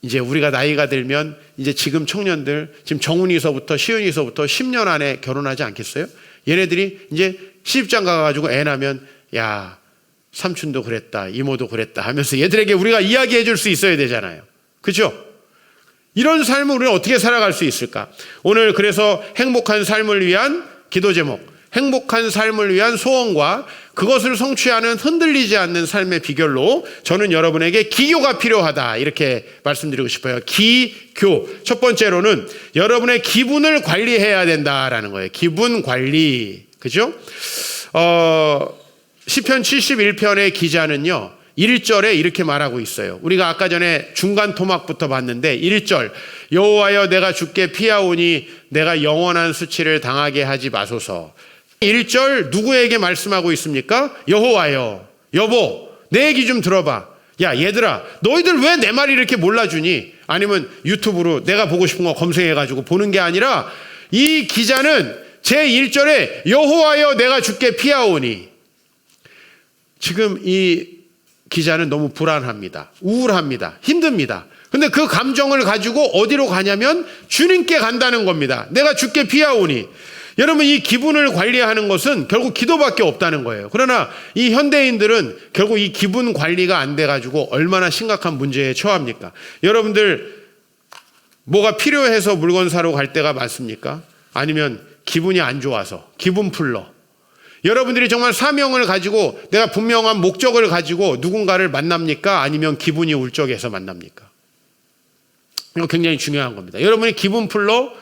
이제 우리가 나이가 들면 이제 지금 청년들, 지금 정훈이서부터 시은이서부터 10년 안에 결혼하지 않겠어요? 얘네들이 이제 시집장 가가지고 애 낳으면 야, 삼촌도 그랬다, 이모도 그랬다 하면서 얘들에게 우리가 이야기해 줄 수 있어야 되잖아요. 그렇죠? 이런 삶을 우리는 어떻게 살아갈 수 있을까? 오늘 그래서 행복한 삶을 위한 기도 제목, 행복한 삶을 위한 소원과 그것을 성취하는 흔들리지 않는 삶의 비결로 저는 여러분에게 기교가 필요하다 이렇게 말씀드리고 싶어요. 기교. 첫 번째로는 여러분의 기분을 관리해야 된다라는 거예요. 기분 관리. 그죠? 시편 71편의 기자는요, 1절에 이렇게 말하고 있어요. 우리가 아까 전에 중간 토막부터 봤는데 1절, 여호와여 내가 주께 피하오니 내가 영원한 수치를 당하게 하지 마소서. 1절 누구에게 말씀하고 있습니까? 여호와여, 여보 내 얘기 좀 들어봐. 야 얘들아, 너희들 왜 내 말이 이렇게 몰라주니? 아니면 유튜브로 내가 보고 싶은 거 검색해가지고 보는 게 아니라, 이 기자는 제 1절에 여호와여 내가 주께 피하오니, 지금 이 기자는 너무 불안합니다. 우울합니다. 힘듭니다. 근데 그 감정을 가지고 어디로 가냐면 주님께 간다는 겁니다. 내가 주께 피하오니. 여러분, 이 기분을 관리하는 것은 결국 기도밖에 없다는 거예요. 그러나 이 현대인들은 결국 이 기분 관리가 안 돼가지고 얼마나 심각한 문제에 처합니까? 여러분들 뭐가 필요해서 물건 사러 갈 때가 많습니까? 아니면 기분이 안 좋아서 기분 풀러. 여러분들이 정말 사명을 가지고 내가 분명한 목적을 가지고 누군가를 만납니까? 아니면 기분이 울적해서 만납니까? 이거 굉장히 중요한 겁니다. 여러분이 기분 풀러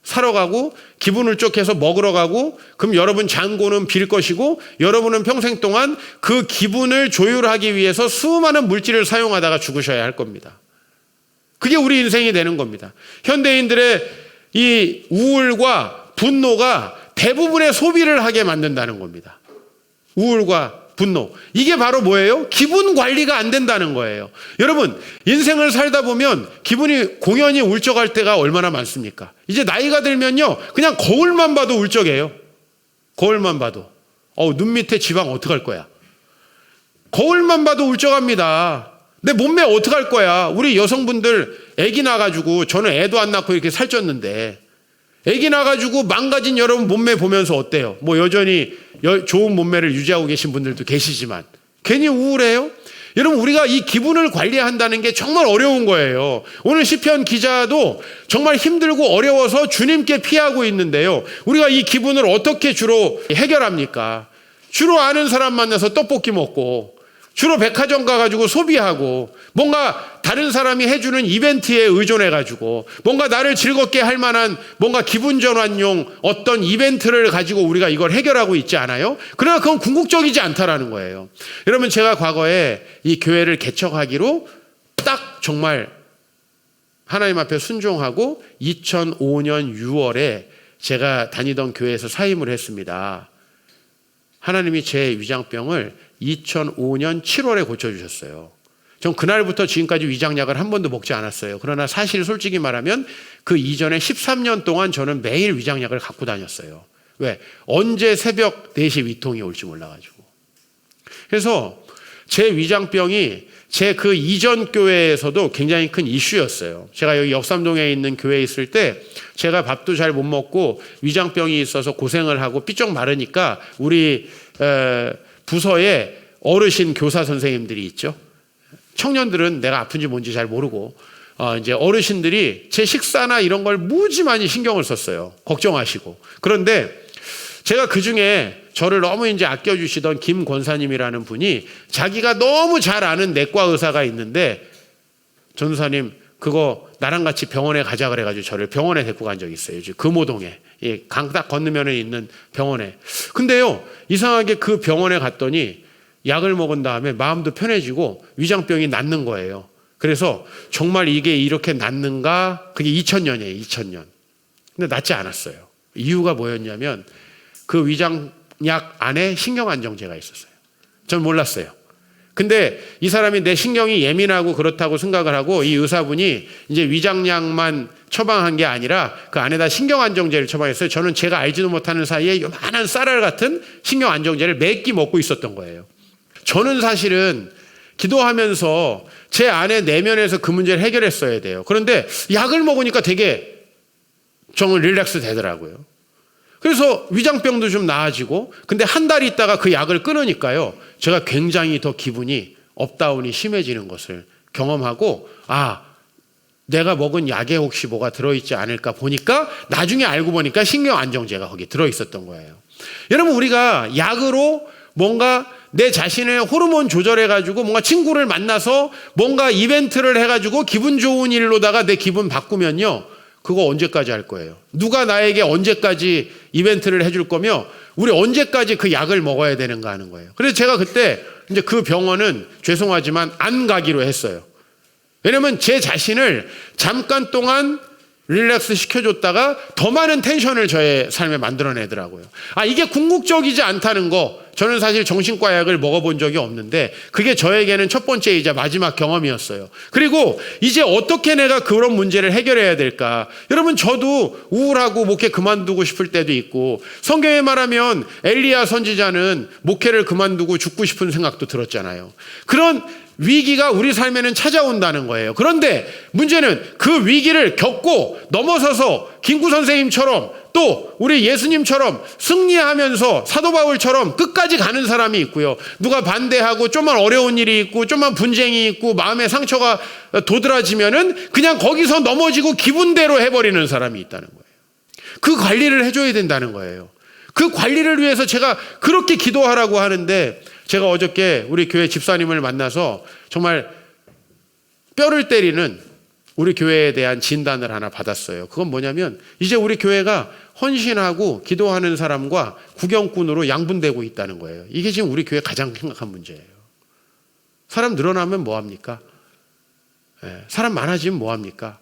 사러 가고 기분 울적해서 먹으러 가고, 그럼 여러분 잔고는 빌 것이고 여러분은 평생 동안 그 기분을 조율하기 위해서 수많은 물질을 사용하다가 죽으셔야 할 겁니다. 그게 우리 인생이 되는 겁니다. 현대인들의 이 우울과 분노가 대부분의 소비를 하게 만든다는 겁니다. 우울과 분노. 이게 바로 뭐예요? 기분 관리가 안 된다는 거예요. 여러분, 인생을 살다 보면 기분이 공연히 울적할 때가 얼마나 많습니까? 이제 나이가 들면요, 그냥 거울만 봐도 울적해요. 거울만 봐도. 눈 밑에 지방 어떡할 거야? 거울만 봐도 울적합니다. 내 몸매 어떡할 거야? 우리 여성분들 애기 낳아가지고, 저는 애도 안 낳고 이렇게 살쪘는데, 애기 낳아가지고 망가진 여러분 몸매 보면서 어때요? 뭐 여전히 좋은 몸매를 유지하고 계신 분들도 계시지만 괜히 우울해요? 여러분, 우리가 이 기분을 관리한다는 게 정말 어려운 거예요. 오늘 시편 기자도 정말 힘들고 어려워서 주님께 피하고 있는데요. 우리가 이 기분을 어떻게 주로 해결합니까? 주로 아는 사람 만나서 떡볶이 먹고, 주로 백화점 가가지고 소비하고, 뭔가 다른 사람이 해주는 이벤트에 의존해가지고, 뭔가 나를 즐겁게 할 만한 뭔가 기분 전환용 어떤 이벤트를 가지고 우리가 이걸 해결하고 있지 않아요? 그러나 그건 궁극적이지 않다라는 거예요. 여러분, 제가 과거에 이 교회를 개척하기로 딱 정말 하나님 앞에 순종하고 2005년 6월에 제가 다니던 교회에서 사임을 했습니다. 하나님이 제 위장병을 2005년 7월에 고쳐주셨어요. 전 그날부터 지금까지 위장약을 한 번도 먹지 않았어요. 그러나 사실 솔직히 말하면 그 이전에 13년 동안 저는 매일 위장약을 갖고 다녔어요. 왜? 언제 새벽 4시 위통이 올지 몰라가지고. 그래서 제 위장병이 제 그 이전 교회에서도 굉장히 큰 이슈였어요. 제가 여기 역삼동에 있는 교회에 있을 때 제가 밥도 잘 못 먹고 위장병이 있어서 고생을 하고 삐쩍 마르니까 우리 부서에 어르신 교사 선생님들이 있죠. 청년들은 내가 아픈지 뭔지 잘 모르고 이제 어르신들이 제 식사나 이런 걸 무지 많이 신경을 썼어요. 걱정하시고. 그런데 제가 그중에 저를 너무 이제 아껴주시던 김 권사님이라는 분이 자기가 너무 잘 아는 내과 의사가 있는데, 전도사님 그거 나랑 같이 병원에 가자 그래가지고 저를 병원에 데리고 간 적이 있어요. 금호동에, 강 딱 건너면 있는 병원에. 근데요, 이상하게 그 병원에 갔더니 약을 먹은 다음에 마음도 편해지고 위장병이 낫는 거예요. 그래서 정말 이게 이렇게 낫는가? 그게 2000년이에요. 2000년. 근데 낫지 않았어요. 이유가 뭐였냐면 그 위장약 안에 신경안정제가 있었어요. 전 몰랐어요. 근데 이 사람이 내 신경이 예민하고 그렇다고 생각을 하고, 이 의사분이 이제 위장약만 처방한 게 아니라 그 안에다 신경안정제를 처방했어요. 저는 제가 알지도 못하는 사이에 요만한 쌀알 같은 신경안정제를 몇 끼 먹고 있었던 거예요. 저는 사실은 기도하면서 제 안에 내면에서 그 문제를 해결했어야 돼요. 그런데 약을 먹으니까 되게 정말 릴렉스 되더라고요. 그래서 위장병도 좀 나아지고, 근데 한 달 있다가 그 약을 끊으니까요, 제가 굉장히 더 기분이 업다운이 심해지는 것을 경험하고, 내가 먹은 약에 혹시 뭐가 들어있지 않을까 보니까 나중에 알고 보니까 신경안정제가 거기 들어있었던 거예요. 여러분, 우리가 약으로 뭔가 내 자신의 호르몬 조절해가지고 뭔가 친구를 만나서 뭔가 이벤트를 해가지고 기분 좋은 일로다가 내 기분 바꾸면요, 그거 언제까지 할 거예요? 누가 나에게 언제까지 이벤트를 해줄 거며, 우리 언제까지 그 약을 먹어야 되는가 하는 거예요. 그래서 제가 그때 이제 그 병원은 죄송하지만 안 가기로 했어요. 왜냐면 제 자신을 잠깐 동안 릴렉스 시켜줬다가 더 많은 텐션을 저의 삶에 만들어내더라고요. 이게 궁극적이지 않다는 거, 저는 사실 정신과 약을 먹어본 적이 없는데 그게 저에게는 첫 번째이자 마지막 경험이었어요. 그리고 이제 어떻게 내가 그런 문제를 해결해야 될까? 여러분, 저도 우울하고 목회 그만두고 싶을 때도 있고, 성경에 말하면 엘리야 선지자는 목회를 그만두고 죽고 싶은 생각도 들었잖아요. 그런 위기가 우리 삶에는 찾아온다는 거예요. 그런데 문제는 그 위기를 겪고 넘어서서 김구 선생님처럼 또 우리 예수님처럼 승리하면서 사도 바울처럼 끝까지 가는 사람이 있고요. 누가 반대하고 좀만 어려운 일이 있고 좀만 분쟁이 있고 마음의 상처가 도드라지면은 그냥 거기서 넘어지고 기분대로 해버리는 사람이 있다는 거예요. 그 관리를 해줘야 된다는 거예요. 그 관리를 위해서 제가 그렇게 기도하라고 하는데, 제가 어저께 우리 교회 집사님을 만나서 정말 뼈를 때리는 우리 교회에 대한 진단을 하나 받았어요. 그건 뭐냐면, 이제 우리 교회가 헌신하고 기도하는 사람과 구경꾼으로 양분되고 있다는 거예요. 이게 지금 우리 교회 가장 심각한 문제예요. 사람 늘어나면 뭐합니까? 사람 많아지면 뭐합니까?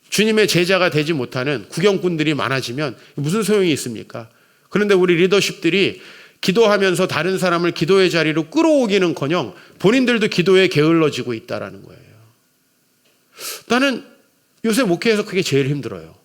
주님의 제자가 되지 못하는 구경꾼들이 많아지면 무슨 소용이 있습니까? 그런데 우리 리더십들이 기도하면서 다른 사람을 기도의 자리로 끌어오기는커녕 본인들도 기도에 게을러지고 있다라는 거예요. 나는 요새 목회에서 그게 제일 힘들어요.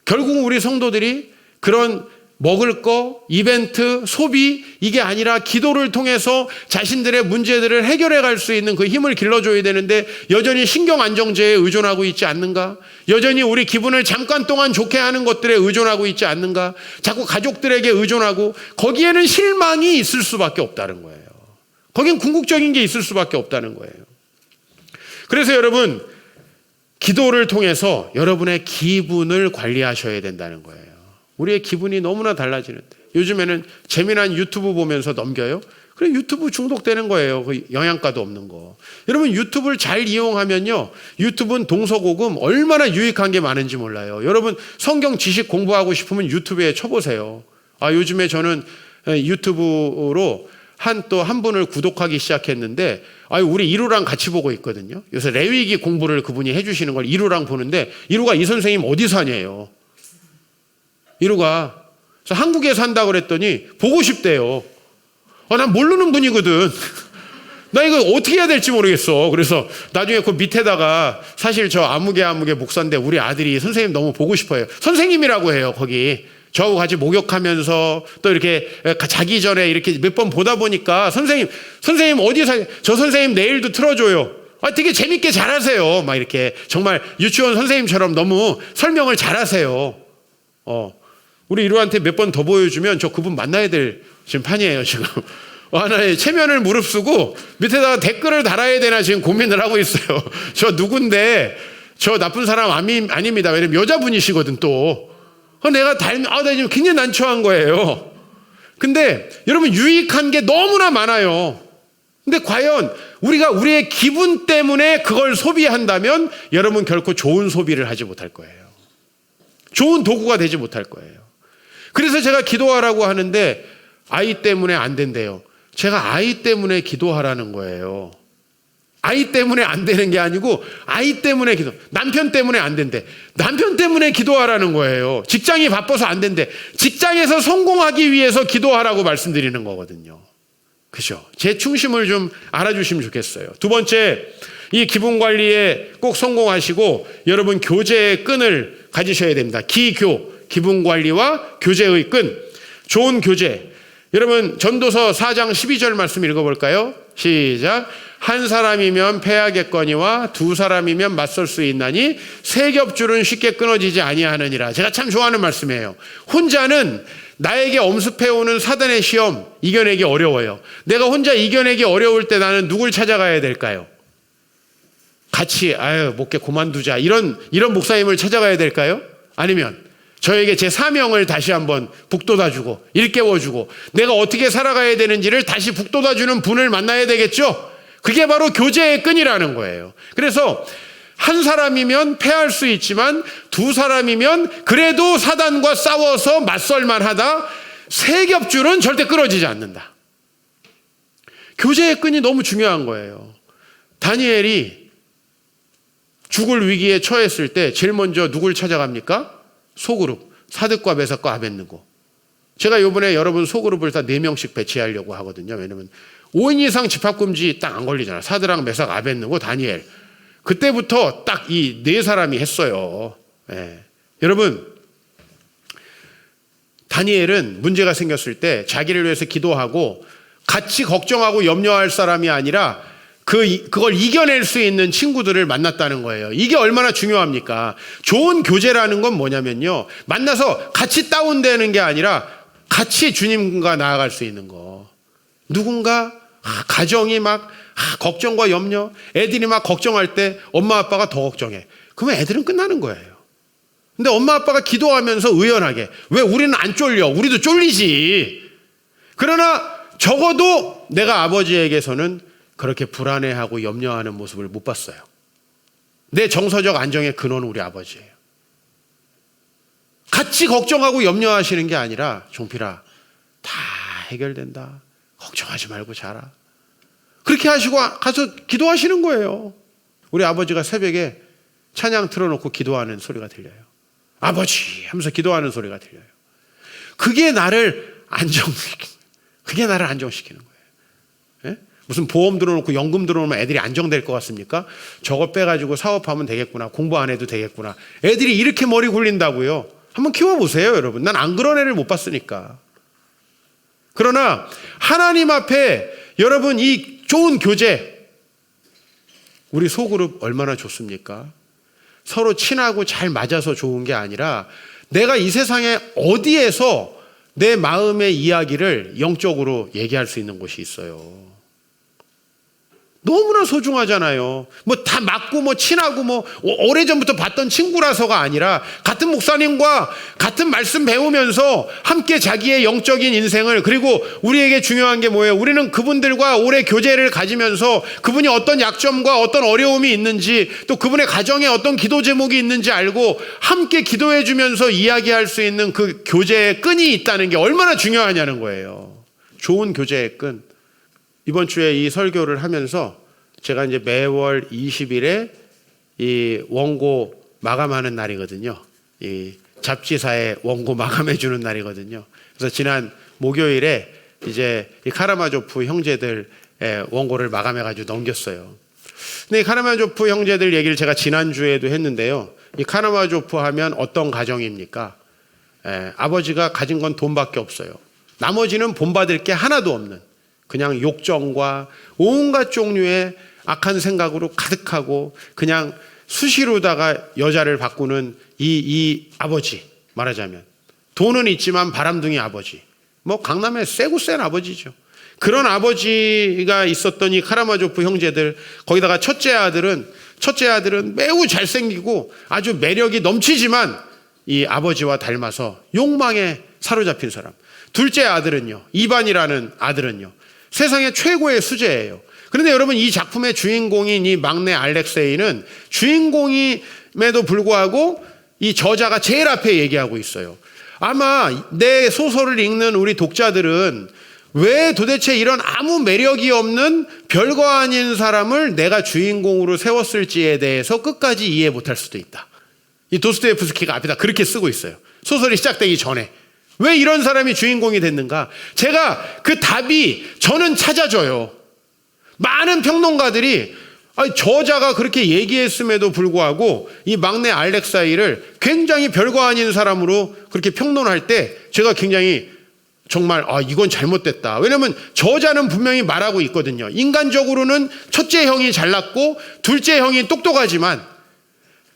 결국 우리 성도들이 그런 먹을 거, 이벤트, 소비, 이게 아니라 기도를 통해서 자신들의 문제들을 해결해 갈 수 있는 그 힘을 길러줘야 되는데 여전히 신경안정제에 의존하고 있지 않는가? 여전히 우리 기분을 잠깐 동안 좋게 하는 것들에 의존하고 있지 않는가? 자꾸 가족들에게 의존하고 거기에는 실망이 있을 수밖에 없다는 거예요. 거긴 궁극적인 게 있을 수밖에 없다는 거예요. 그래서 여러분, 기도를 통해서 여러분의 기분을 관리하셔야 된다는 거예요. 우리의 기분이 너무나 달라지는데 요즘에는 재미난 유튜브 보면서 넘겨요. 그래 유튜브 중독되는 거예요. 그 영양가도 없는 거. 여러분 유튜브를 잘 이용하면요. 유튜브는 동서고금 얼마나 유익한 게 많은지 몰라요. 여러분 성경 지식 공부하고 싶으면 유튜브에 쳐보세요. 요즘에 저는 유튜브로 한 분을 구독하기 시작했는데 우리 이루랑 같이 보고 있거든요. 요새 레위기 공부를 그분이 해주시는 걸 이루랑 보는데 이루가 이 선생님 어디 사냐요. 이루가 그래서 한국에 산다 그랬더니 보고 싶대요. 난 모르는 분이거든. 나 이거 어떻게 해야 될지 모르겠어. 그래서 나중에 그 밑에다가 사실 저 아무개 목사인데 우리 아들이 선생님 너무 보고 싶어요. 선생님이라고 해요. 거기 저하고 같이 목욕하면서 또 이렇게 자기 전에 이렇게 몇 번 보다 보니까 선생님 어디 사요? 저 선생님 내일도 틀어줘요. 되게 재밌게 잘하세요. 막 이렇게 정말 유치원 선생님처럼 너무 설명을 잘하세요. 우리 이루한테 몇 번 더 보여주면 저 그분 만나야 될 지금 판이에요, 지금. 하나의 체면을 무릅쓰고 밑에다가 댓글을 달아야 되나 지금 고민을 하고 있어요. 저 누군데, 저 나쁜 사람 아닙니다. 왜냐면 여자분이시거든, 또. 내가 나 지금 굉장히 난처한 거예요. 근데 여러분, 유익한 게 너무나 많아요. 근데 과연 우리가 우리의 기분 때문에 그걸 소비한다면 여러분 결코 좋은 소비를 하지 못할 거예요. 좋은 도구가 되지 못할 거예요. 그래서 제가 기도하라고 하는데 아이 때문에 안 된대요. 제가 아이 때문에 기도하라는 거예요. 아이 때문에 안 되는 게 아니고 아이 때문에 남편 때문에 안 된대. 남편 때문에 기도하라는 거예요. 직장이 바빠서 안 된대. 직장에서 성공하기 위해서 기도하라고 말씀드리는 거거든요. 그죠? 제 중심을 좀 알아주시면 좋겠어요. 두 번째, 이 기분 관리에 꼭 성공하시고 여러분 교제의 끈을 가지셔야 됩니다. 기분 관리와 교제의 끈. 좋은 교제. 여러분 전도서 4장 12절 말씀 읽어볼까요? 시작. 한 사람이면 패하겠거니와 두 사람이면 맞설 수 있나니 세 겹줄은 쉽게 끊어지지 아니하느니라. 제가 참 좋아하는 말씀이에요. 혼자는 나에게 엄습해오는 사단의 시험 이겨내기 어려워요. 내가 혼자 이겨내기 어려울 때 나는 누굴 찾아가야 될까요? 같이 목회 그만두자 이런 목사님을 찾아가야 될까요? 아니면 저에게 제 사명을 다시 한번 북돋아주고 일깨워주고 내가 어떻게 살아가야 되는지를 다시 북돋아주는 분을 만나야 되겠죠? 그게 바로 교제의 끈이라는 거예요. 그래서 한 사람이면 패할 수 있지만 두 사람이면 그래도 사단과 싸워서 맞설만 하다. 세 겹줄은 절대 끊어지지 않는다. 교제의 끈이 너무 중요한 거예요. 다니엘이 죽을 위기에 처했을 때 제일 먼저 누굴 찾아갑니까? 소그룹, 사득과 메삭과 아벳느고. 제가 이번에 여러분 소그룹을 다 4명씩 배치하려고 하거든요. 왜냐면 5인 이상 집합금지 딱 안 걸리잖아요. 사드랑 메삭 아벳느고 다니엘. 그때부터 딱 이 4사람이 했어요. 여러분 다니엘은 문제가 생겼을 때 자기를 위해서 기도하고 같이 걱정하고 염려할 사람이 아니라 그걸 이겨낼 수 있는 친구들을 만났다는 거예요. 이게 얼마나 중요합니까? 좋은 교제라는 건 뭐냐면요. 만나서 같이 다운되는 게 아니라 같이 주님과 나아갈 수 있는 거. 누군가 가정이 막 걱정과 염려, 애들이 막 걱정할 때 엄마 아빠가 더 걱정해. 그러면 애들은 끝나는 거예요. 근데 엄마 아빠가 기도하면서 의연하게 왜 우리는 안 쫄려? 우리도 쫄리지. 그러나 적어도 내가 아버지에게서는 그렇게 불안해하고 염려하는 모습을 못 봤어요. 내 정서적 안정의 근원은 우리 아버지예요. 같이 걱정하고 염려하시는 게 아니라 종필아 다 해결된다. 걱정하지 말고 자라. 그렇게 하시고 가서 기도하시는 거예요. 우리 아버지가 새벽에 찬양 틀어놓고 기도하는 소리가 들려요. 아버지 하면서 기도하는 소리가 들려요. 그게 나를 안정시키는 거예요. 그게 나를 안정시키는 거예요. 예? 무슨 보험 들어놓고 연금 들어놓으면 애들이 안정될 것 같습니까? 저거 빼가지고 사업하면 되겠구나. 공부 안 해도 되겠구나. 애들이 이렇게 머리 굴린다고요. 한번 키워보세요, 여러분. 난 안 그런 애를 못 봤으니까. 그러나 하나님 앞에 여러분 이 좋은 교제, 우리 소그룹 얼마나 좋습니까? 서로 친하고 잘 맞아서 좋은 게 아니라 내가 이 세상에 어디에서 내 마음의 이야기를 영적으로 얘기할 수 있는 곳이 있어요. 너무나 소중하잖아요. 뭐 다 맞고 뭐 친하고 뭐 오래전부터 봤던 친구라서가 아니라 같은 목사님과 같은 말씀 배우면서 함께 자기의 영적인 인생을, 그리고 우리에게 중요한 게 뭐예요? 우리는 그분들과 오래 교제를 가지면서 그분이 어떤 약점과 어떤 어려움이 있는지, 또 그분의 가정에 어떤 기도 제목이 있는지 알고 함께 기도해 주면서 이야기할 수 있는 그 교제의 끈이 있다는 게 얼마나 중요하냐는 거예요. 좋은 교제의 끈. 이번 주에 이 설교를 하면서 제가 이제 매월 20일에 이 원고 마감하는 날이거든요. 이 잡지사에 원고 마감해 주는 날이거든요. 그래서 지난 목요일에 이제 이 카라마조프 형제들 원고를 마감해 가지고 넘겼어요. 근데 이 카라마조프 형제들 얘기를 제가 지난주에도 했는데요. 이 카라마조프 하면 어떤 가정입니까? 아버지가 가진 건 돈밖에 없어요. 나머지는 본받을 게 하나도 없는, 그냥 욕정과 온갖 종류의 악한 생각으로 가득하고 그냥 수시로다가 여자를 바꾸는 이 아버지, 말하자면 돈은 있지만 바람둥이 아버지, 뭐 강남에 세고 센 아버지죠. 그런 아버지가 있었던 이 카라마조프 형제들, 거기다가 첫째 아들은 매우 잘생기고 아주 매력이 넘치지만 이 아버지와 닮아서 욕망에 사로잡힌 사람. 둘째 아들은요, 이반이라는 아들은요, 세상의 최고의 수재예요. 그런데 여러분, 이 작품의 주인공인 이 막내 알렉세이는 주인공임에도 불구하고 이 저자가 제일 앞에 얘기하고 있어요. 아마 내 소설을 읽는 우리 독자들은 왜 도대체 이런 아무 매력이 없는 별거 아닌 사람을 내가 주인공으로 세웠을지에 대해서 끝까지 이해 못할 수도 있다. 이 도스토옙스키가 앞에다 그렇게 쓰고 있어요. 소설이 시작되기 전에. 왜 이런 사람이 주인공이 됐는가? 제가 그 답이 저는 찾아져요. 많은 평론가들이 저자가 그렇게 얘기했음에도 불구하고 이 막내 알렉사이를 굉장히 별거 아닌 사람으로 그렇게 평론할 때 제가 굉장히 정말 이건 잘못됐다. 왜냐하면 저자는 분명히 말하고 있거든요. 인간적으로는 첫째 형이 잘났고 둘째 형이 똑똑하지만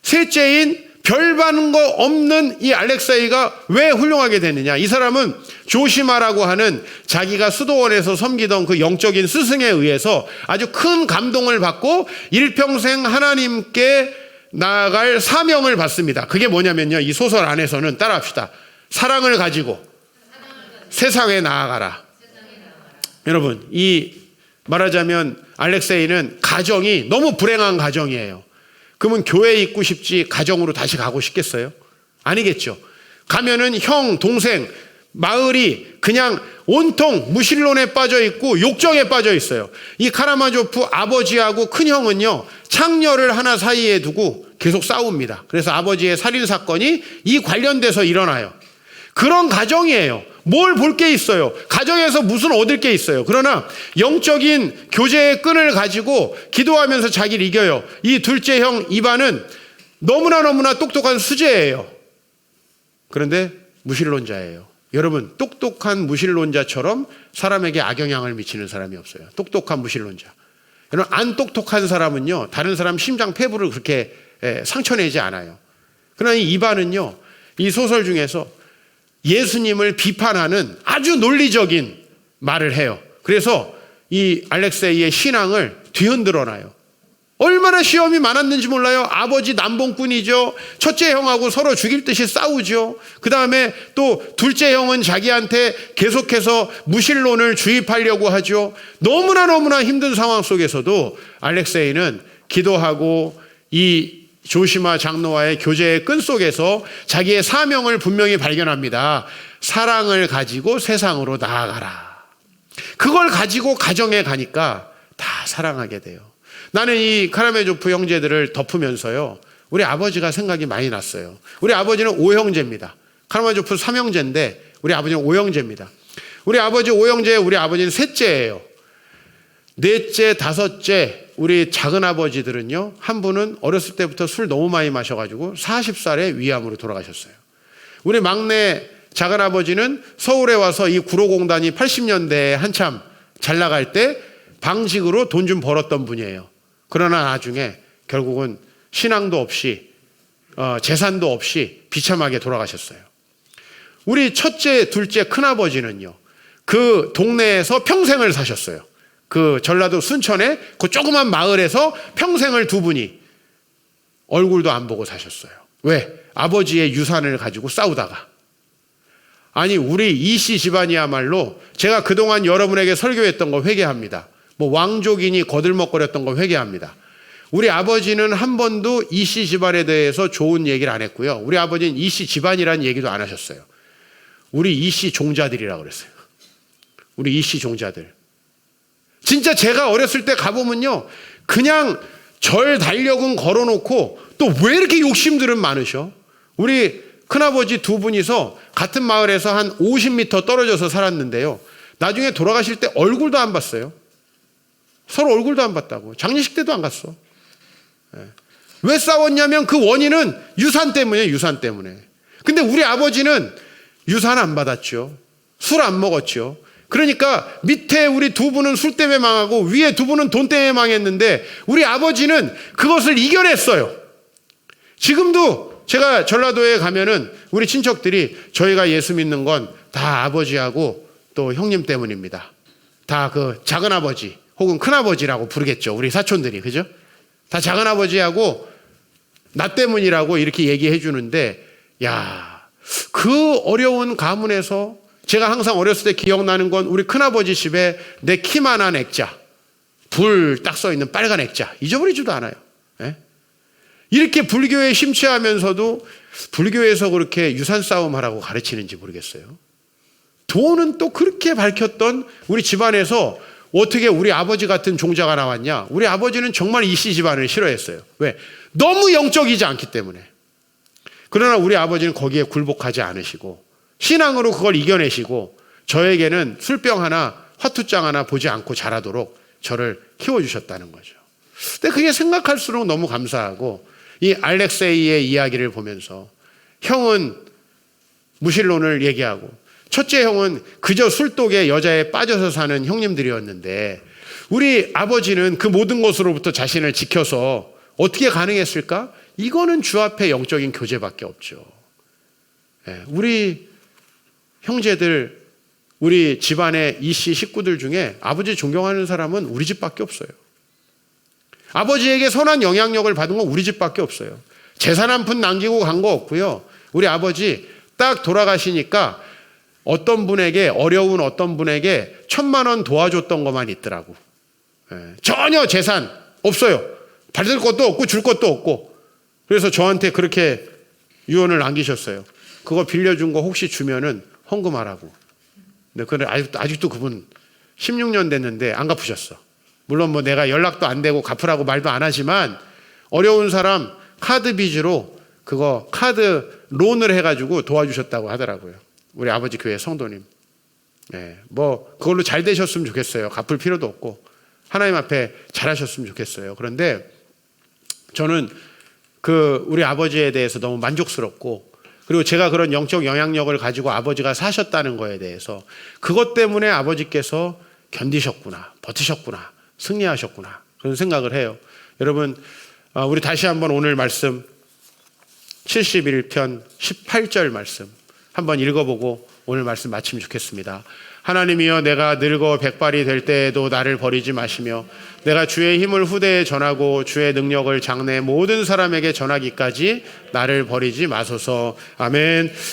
셋째인 별 받는 거 없는 이 알렉사이가 왜 훌륭하게 됐느냐. 이 사람은 조시마라고 하는 자기가 수도원에서 섬기던 그 영적인 스승에 의해서 아주 큰 감동을 받고 일평생 하나님께 나아갈 사명을 받습니다. 그게 뭐냐면요, 이 소설 안에서는 따라합시다. 사랑을 가지고 세상에 나아가라. 여러분, 이 말하자면 알렉세이는 가정이 너무 불행한 가정이에요. 그러면 교회에 있고 싶지 가정으로 다시 가고 싶겠어요? 아니겠죠. 가면은 형, 동생, 마을이 그냥 온통 무신론에 빠져 있고 욕정에 빠져 있어요. 이 카라마조프 아버지하고 큰형은요, 창녀를 하나 사이에 두고 계속 싸웁니다. 그래서 아버지의 살인사건이 이 관련돼서 일어나요. 그런 가정이에요. 뭘 볼 게 있어요? 가정에서 무슨 얻을 게 있어요? 그러나 영적인 교제의 끈을 가지고 기도하면서 자기를 이겨요. 이 둘째 형 이반은 너무나 똑똑한 수재예요. 그런데 무신론자예요. 여러분, 똑똑한 무신론자처럼 사람에게 악영향을 미치는 사람이 없어요. 똑똑한 무신론자. 여러분, 안 똑똑한 사람은요, 다른 사람 심장 폐부를 그렇게 상처내지 않아요. 그러나 이 이반은요, 이 소설 중에서 예수님을 비판하는 아주 논리적인 말을 해요. 그래서 이 알렉세이의 신앙을 뒤흔들어 놔요. 얼마나 시험이 많았는지 몰라요. 아버지 남봉꾼이죠. 첫째 형하고 서로 죽일 듯이 싸우죠. 그 다음에 또 둘째 형은 자기한테 계속해서 무신론을 주입하려고 하죠. 너무나 힘든 상황 속에서도 알렉세이는 기도하고 이 조시마 장로와의 교제의 끈 속에서 자기의 사명을 분명히 발견합니다. 사랑을 가지고 세상으로 나아가라. 그걸 가지고 가정에 가니까 다 사랑하게 돼요. 나는 이 카라마조프 형제들을 덮으면서요, 우리 아버지가 생각이 많이 났어요. 우리 아버지는 5형제입니다. 카라마조프 3형제인데 우리 아버지는 5형제입니다. 우리 아버지 오형제, 우리 아버지는 셋째예요. 넷째, 다섯째 우리 작은 아버지들은요, 한 분은 어렸을 때부터 술 너무 많이 마셔가지고 40살에 위암으로 돌아가셨어요. 우리 막내 작은 아버지는 서울에 와서 이 구로공단이 80년대에 한참 잘 나갈 때 방직으로 돈 좀 벌었던 분이에요. 그러나 나중에 결국은 신앙도 없이 재산도 없이 비참하게 돌아가셨어요. 우리 첫째, 둘째 큰아버지는요, 그 동네에서 평생을 사셨어요. 그 전라도 순천에 그 조그만 마을에서 평생을 두 분이 얼굴도 안 보고 사셨어요. 왜? 아버지의 유산을 가지고 싸우다가. 아니, 우리 이씨 집안이야말로 제가 그동안 여러분에게 설교했던 거 회개합니다. 뭐 왕족이니 거들먹거렸던 거 회개합니다. 우리 아버지는 한 번도 이씨 집안에 대해서 좋은 얘기를 안 했고요. 우리 아버지는 이씨 집안이라는 얘기도 안 하셨어요. 우리 이씨 종자들이라고 그랬어요. 우리 이씨 종자들. 진짜 제가 어렸을 때 가보면요, 그냥 절 달력은 걸어놓고 또 왜 이렇게 욕심들은 많으셔? 우리 큰아버지 두 분이서 같은 마을에서 한 50m 떨어져서 살았는데요, 나중에 돌아가실 때 얼굴도 안 봤어요. 서로 얼굴도 안 봤다고. 장례식 때도 안 갔어. 왜 싸웠냐면 그 원인은 유산 때문이에요. 유산 때문에. 근데 우리 아버지는 유산 안 받았죠. 술 안 먹었죠. 그러니까 밑에 우리 두 분은 술 때문에 망하고 위에 두 분은 돈 때문에 망했는데 우리 아버지는 그것을 이겨냈어요. 지금도 제가 전라도에 가면은 우리 친척들이 저희가 예수 믿는 건 다 아버지하고 또 형님 때문입니다. 다 그 작은 아버지 혹은 큰 아버지라고 부르겠죠. 우리 사촌들이. 그죠? 다 작은 아버지하고 나 때문이라고 이렇게 얘기해 주는데, 야, 그 어려운 가문에서 제가 항상 어렸을 때 기억나는 건 우리 큰아버지 집에 내 키만한 액자, 불 딱 써 있는 빨간 액자, 잊어버리지도 않아요. 예? 이렇게 불교에 심취하면서도 불교에서 그렇게 유산 싸움 하라고 가르치는지 모르겠어요. 돈은 또 그렇게 밝혔던 우리 집안에서 어떻게 우리 아버지 같은 종자가 나왔냐? 우리 아버지는 정말 이씨 집안을 싫어했어요. 왜? 너무 영적이지 않기 때문에. 그러나 우리 아버지는 거기에 굴복하지 않으시고 신앙으로 그걸 이겨내시고 저에게는 술병 하나, 화투장 하나 보지 않고 자라도록 저를 키워주셨다는 거죠. 근데 그게 생각할수록 너무 감사하고, 이 알렉세이의 이야기를 보면서 형은 무신론을 얘기하고 첫째 형은 그저 술독에 여자에 빠져서 사는 형님들이었는데 우리 아버지는 그 모든 것으로부터 자신을 지켜서 어떻게 가능했을까? 이거는 주 앞에 영적인 교제밖에 없죠. 우리 형제들, 우리 집안의 이씨 식구들 중에 아버지 존경하는 사람은 우리 집밖에 없어요. 아버지에게 선한 영향력을 받은 건 우리 집밖에 없어요. 재산 한 푼 남기고 간 거 없고요. 우리 아버지 딱 돌아가시니까 어떤 분에게, 어려운 어떤 분에게 1,000만 원 도와줬던 것만 있더라고. 전혀 재산 없어요. 받을 것도 없고 줄 것도 없고. 그래서 저한테 그렇게 유언을 남기셨어요. 그거 빌려준 거 혹시 주면은 헌금하라고. 근데 그래 아직도 그분 16년 됐는데 안 갚으셨어. 물론 뭐 내가 연락도 안 되고 갚으라고 말도 안 하지만 어려운 사람 카드 빚으로 그거 카드 론을 해가지고 도와주셨다고 하더라고요. 우리 아버지 교회 성도님. 뭐 그걸로 잘 되셨으면 좋겠어요. 갚을 필요도 없고 하나님 앞에 잘하셨으면 좋겠어요. 그런데 저는 그 우리 아버지에 대해서 너무 만족스럽고, 그리고 제가 그런 영적 영향력을 가지고 아버지가 사셨다는 거에 대해서 그것 때문에 아버지께서 견디셨구나, 버티셨구나, 승리하셨구나, 그런 생각을 해요. 여러분, 우리 다시 한번 오늘 말씀 71편 18절 말씀 한번 읽어보고 오늘 말씀 마치면 좋겠습니다. 하나님이여, 내가 늙어 백발이 될 때에도 나를 버리지 마시며 내가 주의 힘을 후대에 전하고 주의 능력을 장래 모든 사람에게 전하기까지 나를 버리지 마소서. 아멘.